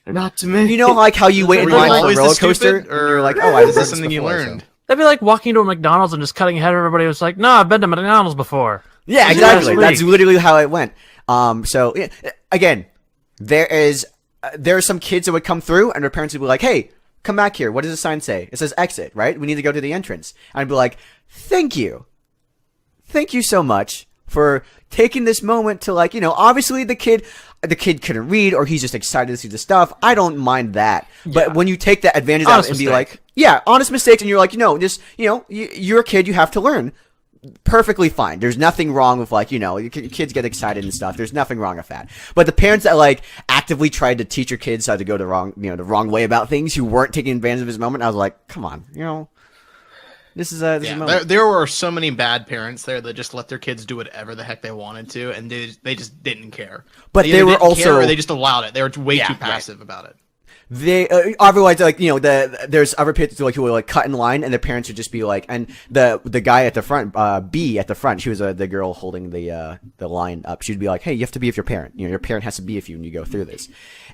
they're not to me. Like how you wait in Were you line for a always roller this coaster? stupid, and you're like, or oh, I've is heard this something you before, so- learned? That'd be like walking to a McDonald's and just cutting ahead of everybody. It was like, no, I've been to McDonald's before. Yeah, This is exactly. last That's week. literally how it went. So yeah, again, there are some kids that would come through and their parents would be like, "Hey, come back here. What does the sign say? It says exit, right? We need to go to the entrance." And I'd be like, "Thank you so much for taking this moment to like, obviously the kid couldn't read or he's just excited to see the stuff. I don't mind that. But when you take that advantage out Honest and be mistake. like, yeah, honest mistakes, and you're like, you're a kid, you have to learn. Perfectly fine. There's nothing wrong with like, kids get excited and stuff. There's nothing wrong with that. But the parents that like actively tried to teach your kids how to go the wrong way about things, who weren't taking advantage of this moment, I was like, come on, this is a moment. There were so many bad parents there that just let their kids do whatever the heck they wanted to, and they just didn't care. But They they either were didn't also- care or they just allowed it. They were way Yeah, too right. passive about it. They otherwise like there's other kids like who will like cut in line and their parents would just be like, and the guy at the front, B at the front, she was the girl holding the line up. She'd be like, hey, you have to be with your parent. Your parent has to be with you when you go through this.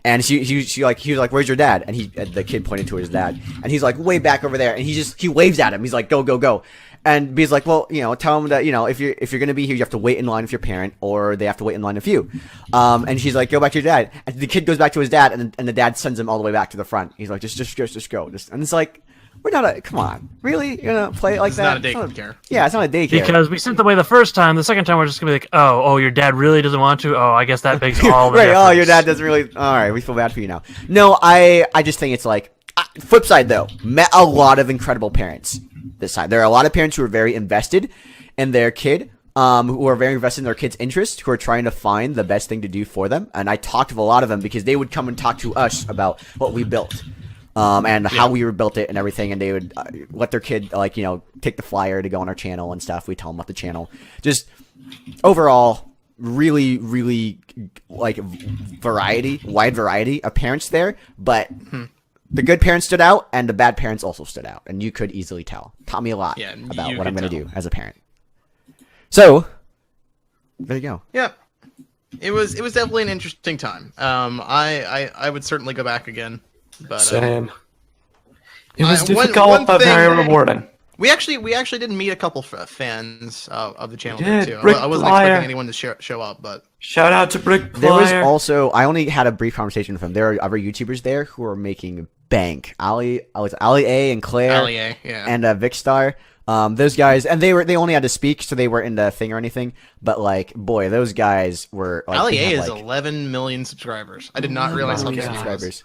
And he was like, where's your dad? And the kid pointed to his dad, and he's like way back over there, and he waves at him. He's like, go go go. And B's like, well, tell him that, if you're gonna be here, you have to wait in line with your parent, or they have to wait in line with you. And she's like, go back to your dad. And the kid goes back to his dad, and the dad sends him all the way back to the front. He's like, just go. And it's like, we're not come on, really? You're gonna play it like It's that? not a daycare. Yeah, it's not a daycare. Because we sent them away the first time. The second time, we're just going to be like, oh, your dad really doesn't want to? Oh, I guess that makes all the right, difference. your dad doesn't really. All right, we feel bad for you now. No, I just think it's like, flip side though, met a lot of incredible parents this time. There are a lot of parents who are very invested in their kid, who are very invested in their kid's interest, who are trying to find the best thing to do for them. And I talked with a lot of them because they would come and talk to us about what we built. And how we rebuilt it and everything, and they would let their kid take the flyer to go on our channel and stuff. We tell them about the channel. Just overall, really, really like wide variety of parents there. But the good parents stood out, and the bad parents also stood out, and you could easily tell. Taught me a lot about what I'm going to do as a parent. So there you go. Yeah, it was definitely an interesting time. I would certainly go back again. But Same. It was one difficult, but very thing- rewarding. We actually did meet a couple fans of the channel We there did. too. Brick I wasn't Flyer. expecting anyone to show up, but Shout out to Brick There was Flyer. also I only had a brief conversation with him. There are other YouTubers there who are making bank. Ali A and Claire Allie, yeah. and Vicstar. Those guys, and they only had to speak, so they weren't in the thing or anything. But like, boy, those guys were. Like, Ali they A had, is like, 11 million subscribers. I did not realize how big he was. subscribers.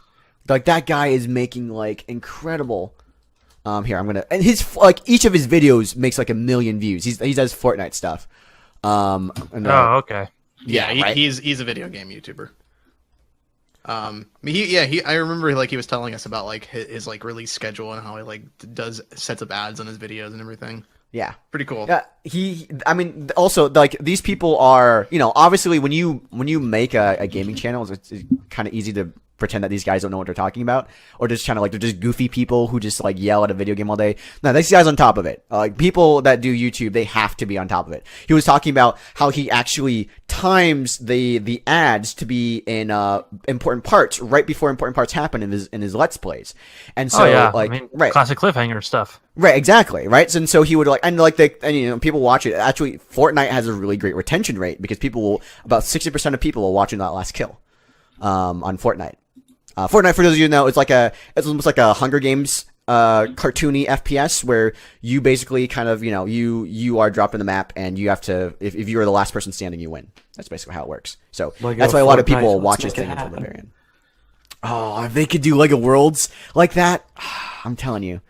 Like that guy is making like incredible. Here I'm gonna and his like each of his videos makes like 1 million views. He does Fortnite stuff. And, Oh, okay. Yeah, right? he's a video game YouTuber. I remember like he was telling us about like his like release schedule and how he like sets up ads on his videos and everything. Yeah. Pretty cool. Yeah, I mean, also like these people are, obviously when you make a gaming channel, it's kind of easy to pretend that these guys don't know what they're talking about, or just kind of like they're just goofy people who just like yell at a video game all day. No, these guys on top of it. Like people that do YouTube, they have to be on top of it. He was talking about how he actually times the ads to be in important parts right before important parts happen in his Let's Plays, and so like right. Classic cliffhanger stuff. Right, exactly, right? And so he would people watch it. Actually, Fortnite has a really great retention rate because about 60% of people will watch that last kill, on Fortnite. Fortnite, for those of you who know, it's almost like a Hunger Games, cartoony FPS where you basically kind of, you are dropped in the map and you have to, if you are the last person standing, you win. That's basically how it works. So that's why a lot of people watch this thing until the very end. Oh, if they could do Lego Worlds like that, I'm telling you.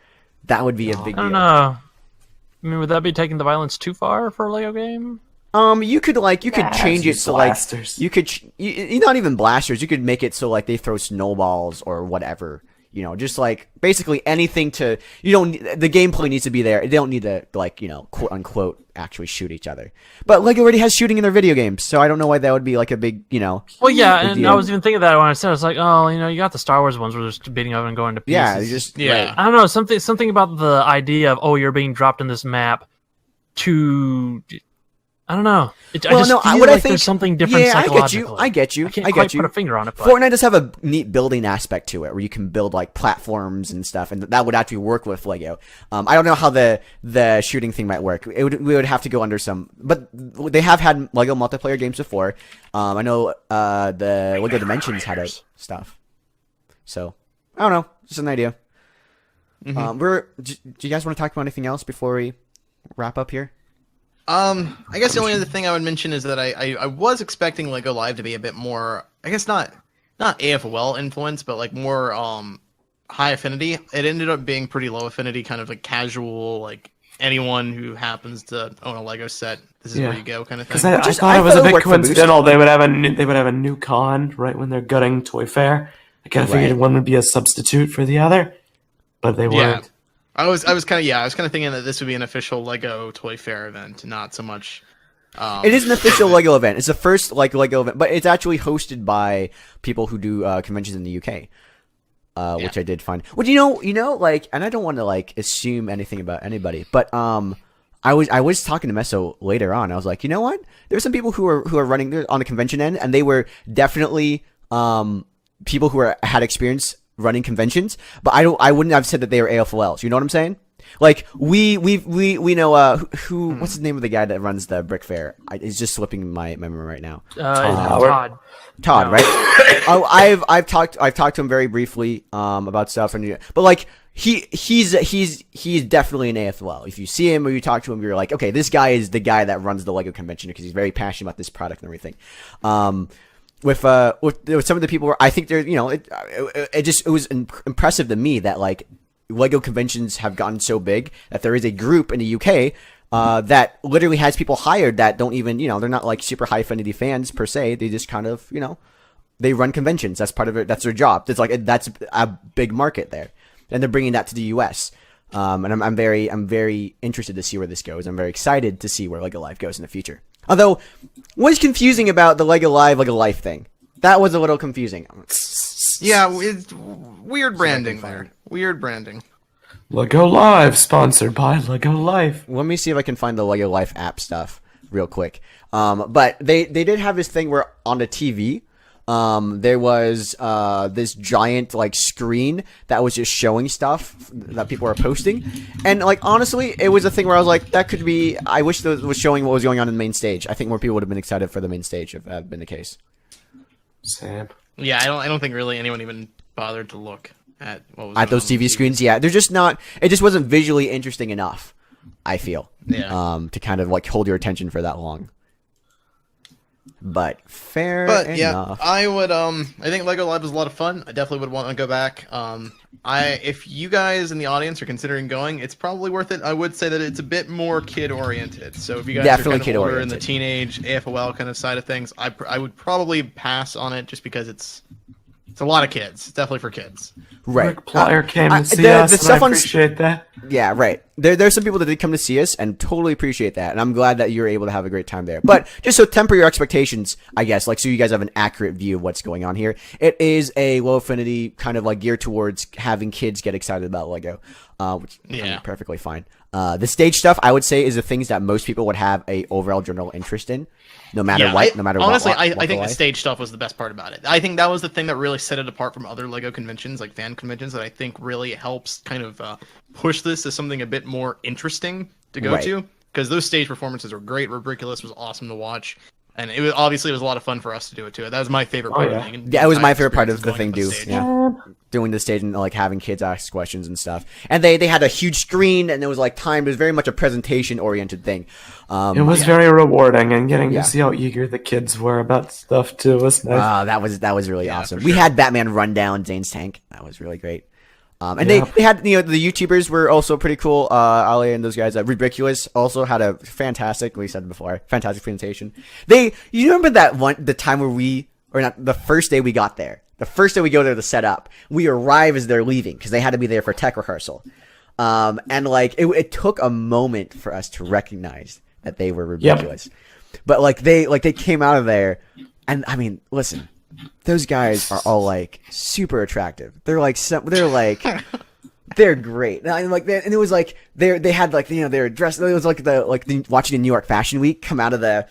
That would be a big deal. I don't know. I mean, would that be taking the violence too far for a Lego game? You could change it so like blasters. you could not even blasters. You could make it so like they throw snowballs or whatever. Just like basically anything the gameplay needs to be there. They don't need to like quote unquote actually shoot each other. But Lego already has shooting in their video games, so I don't know why that would be like a big Well, yeah, and deal. I was even thinking that when I said it, I was like, oh, you got the Star Wars ones where they're just beating up and going to pieces. Right. I don't know, something about the idea of you're being dropped in this map to. I don't know. I just feel like there's something different psychologically. I get you. I can't quite put a finger on it. But. Fortnite does have a neat building aspect to it, where you can build like platforms and stuff, and that would actually work with Lego. I don't know how the shooting thing might work. We would have to go under some, but they have had Lego multiplayer games before. I know the Lego Dimensions had it stuff. So I don't know, just an idea. Mm-hmm. Do you guys want to talk about anything else before we wrap up here? I guess the only other thing I would mention is that I was expecting Lego Live to be a bit more, I guess not AFOL influenced, but like more high affinity. It ended up being pretty low affinity, kind of like casual, like anyone who happens to own a Lego set, this is where you go kind of thing. I thought it was a bit coincidental. They would have a new con right when they're gutting Toy Fair. I kind of figured one would be a substitute for the other, but they weren't. I was kind of thinking that this would be an official Lego Toy Fair event, not so much. It is an official Lego event. It's the first Lego event, but it's actually hosted by people who do conventions in the UK, which I did find. Well, and I don't want to assume anything about anybody, but I was talking to Meso later on. I was like, you know what? There's some people who are running on the convention end, and they were definitely people who had experience running conventions, but I wouldn't have said that they were AFOLs. You know what I'm saying? Like we know who what's the name of the guy that runs the Brick Fair? It's just slipping my memory right now. Todd, no. Right? I've talked to him very briefly about stuff, but like he's definitely an AFOL. If you see him or you talk to him, you're like, okay, this guy is the guy that runs the Lego convention because he's very passionate about this product and everything. With some of the people, I think it was impressive to me that like Lego conventions have gotten so big that there is a group in the UK that literally has people hired that don't even they're not like super high affinity fans per se. They just kind of they run conventions. That's part of it. That's their job. That's a big market there, and they're bringing that to the US. And I'm very interested to see where this goes. I'm very excited to see where Lego Live goes in the future. Although, what's confusing about the Lego Life thing? That was a little confusing. Yeah, it's weird branding there. Weird branding. Lego Live, sponsored by Lego Life. Let me see if I can find the Lego Life app stuff real quick. But they did have this thing where on the TV, There was this giant like screen that was just showing stuff that people were posting, and like honestly, it was a thing where I was like, that could be. I wish that was showing what was going on in the main stage. I think more people would have been excited for the main stage if that had been the case. Sam. Yeah, I don't think really anyone even bothered to look at what was at those TV screens. Yeah, they're just not. It just wasn't visually interesting enough. I feel. Yeah. To kind of like hold your attention for that long. But fair enough. Yeah, I would. I think Lego Live was a lot of fun. I definitely would want to go back. If you guys in the audience are considering going, it's probably worth it. I would say that it's a bit more kid oriented. So if you guys definitely are kind of older in kid-oriented. the teenage AFOL kind of side of things, I would probably pass on it just because it's a lot of kids. It's definitely for kids. Right. Rick Plyer came to see us, and I appreciate that. Yeah, right. There's some people that did come to see us and totally appreciate that, and I'm glad that you're able to have a great time there. But just so temper your expectations, I guess, like so you guys have an accurate view of what's going on here. It is a low affinity kind of like geared towards having kids get excited about Lego, which is perfectly fine. The stage stuff, I would say, is the things that most people would have a overall general interest in, no matter what. Honestly, what. I think the stage stuff was the best part about it. I think that was the thing that really set it apart from other Lego conventions, like fan conventions, that I think really helps kind of push this as something a bit more interesting to go to. Because those stage performances were great. Ridiculous was awesome to watch. And it was a lot of fun for us to do it too. That was my favorite part of the thing. Yeah, it was my favorite part of the thing too. Yeah. Doing the stage and like having kids ask questions and stuff. And they had a huge screen and it was like timed. It was very much a presentation oriented thing. It was very rewarding, and getting to see how eager the kids were about stuff too was nice. That was really awesome. We had Batman run down Zane's tank. That was really great. And they had, the YouTubers were also pretty cool. Ali and those guys, Ridiculous also had a fantastic, we said it before, fantastic presentation. You remember the time where the first day we got there, the first day we go there to set up, we arrive as they're leaving because they had to be there for tech rehearsal. And like, it took a moment for us to recognize that they were Ridiculous. Yep. But like, they came out of there and I mean, listen, those guys are all like super attractive. They're great. And like, and it was like they had like they're dressed. It was like the watching the New York Fashion Week come out of the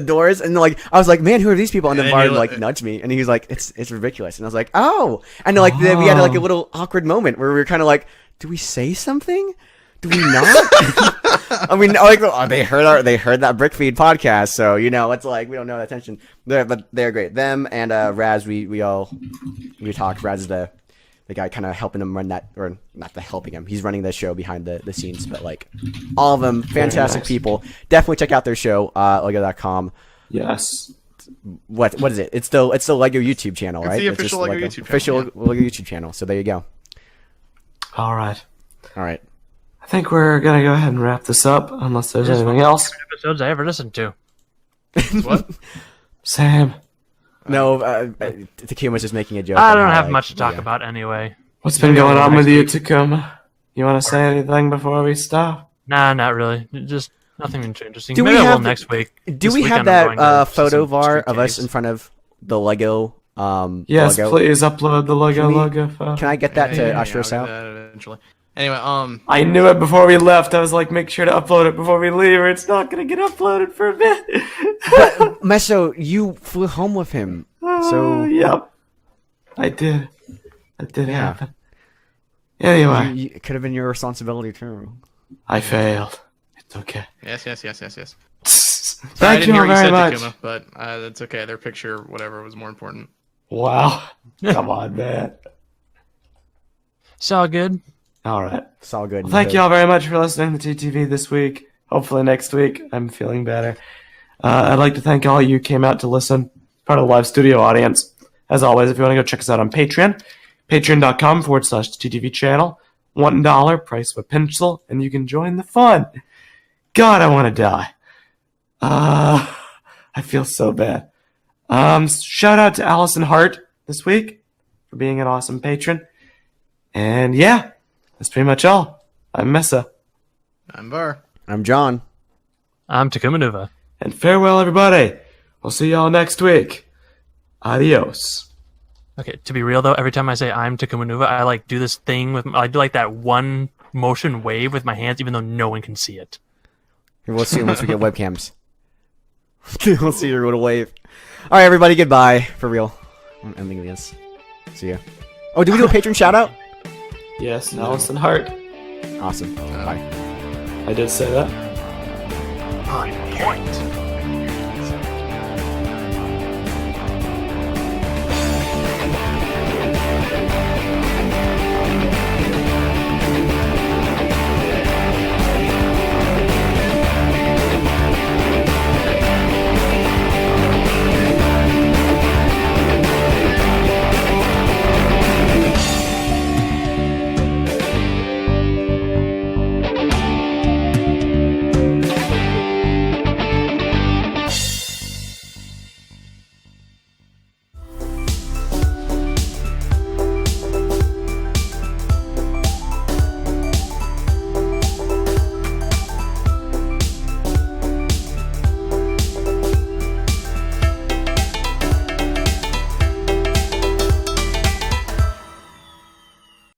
doors, and like I was like, man, who are these people? And then Martin like nudged me, and he was like, it's Ridiculous, and I was like, oh, and like we had like a little awkward moment where we were kind of like, do we say something? Do we not? I mean, like they heard that BrickFeed podcast, so it's like we don't know that tension. But they're great. Them and Raz, we talked. Raz is the guy kind of helping him run that, or not helping him. He's running the show behind the scenes, but like all of them, fantastic people. Definitely check out their show, Lego.com. Yes. What is it? It's the Lego YouTube channel, right? It's the official Lego YouTube channel. Official Lego YouTube channel. So there you go. All right. I think we're gonna go ahead and wrap this up, unless there's anything else. Episodes I ever listened to. What? Sam. No, Takuma's just making a joke. I don't have much to talk about anyway. What's been going on with you, Takuma? You want to say anything before we stop? Nah, not really. Just nothing interesting. Maybe I will next week. Do we have that photo var of us in front of the Lego? Yes, logo? Please upload the Lego logo photo. Can I get that to usher us out? Eventually. Anyway, I knew it before we left. I was like, make sure to upload it before we leave, or it's not going to get uploaded for a bit. But, Meso, you flew home with him, so... Yep. I did. That did happen. Anyway. It could have been your responsibility, too. I failed. It's okay. Yes. Thank you very much. Takuma, but that's okay. Their picture, whatever, was more important. Wow. Come on, man. It's all good. All right. It's all good. Well, thank you all very much for listening to TTV this week. Hopefully next week I'm feeling better. I'd like to thank all you who came out to listen, part of the live studio audience. As always, if you want to go check us out on Patreon, patreon.com/TTV channel. $1, price of a pencil, and you can join the fun. God, I want to die. I feel so bad. Shout out to Allison Hart this week for being an awesome patron. And yeah, that's pretty much all. I'm Meso. I'm Var. I'm John. I'm Takuma Nuva. And farewell, everybody. We'll see y'all next week. Adios. Okay, to be real though, every time I say I'm Takuma Nuva, I like do this thing I do like that one motion wave with my hands, even though no one can see it. We'll see once we get webcams. We'll see your little wave. All right, everybody, goodbye. For real. I'm ending this. See ya. Oh, did we do a patron shout out? Yes, Allison Hart. Awesome. Bye. I did say that. On point.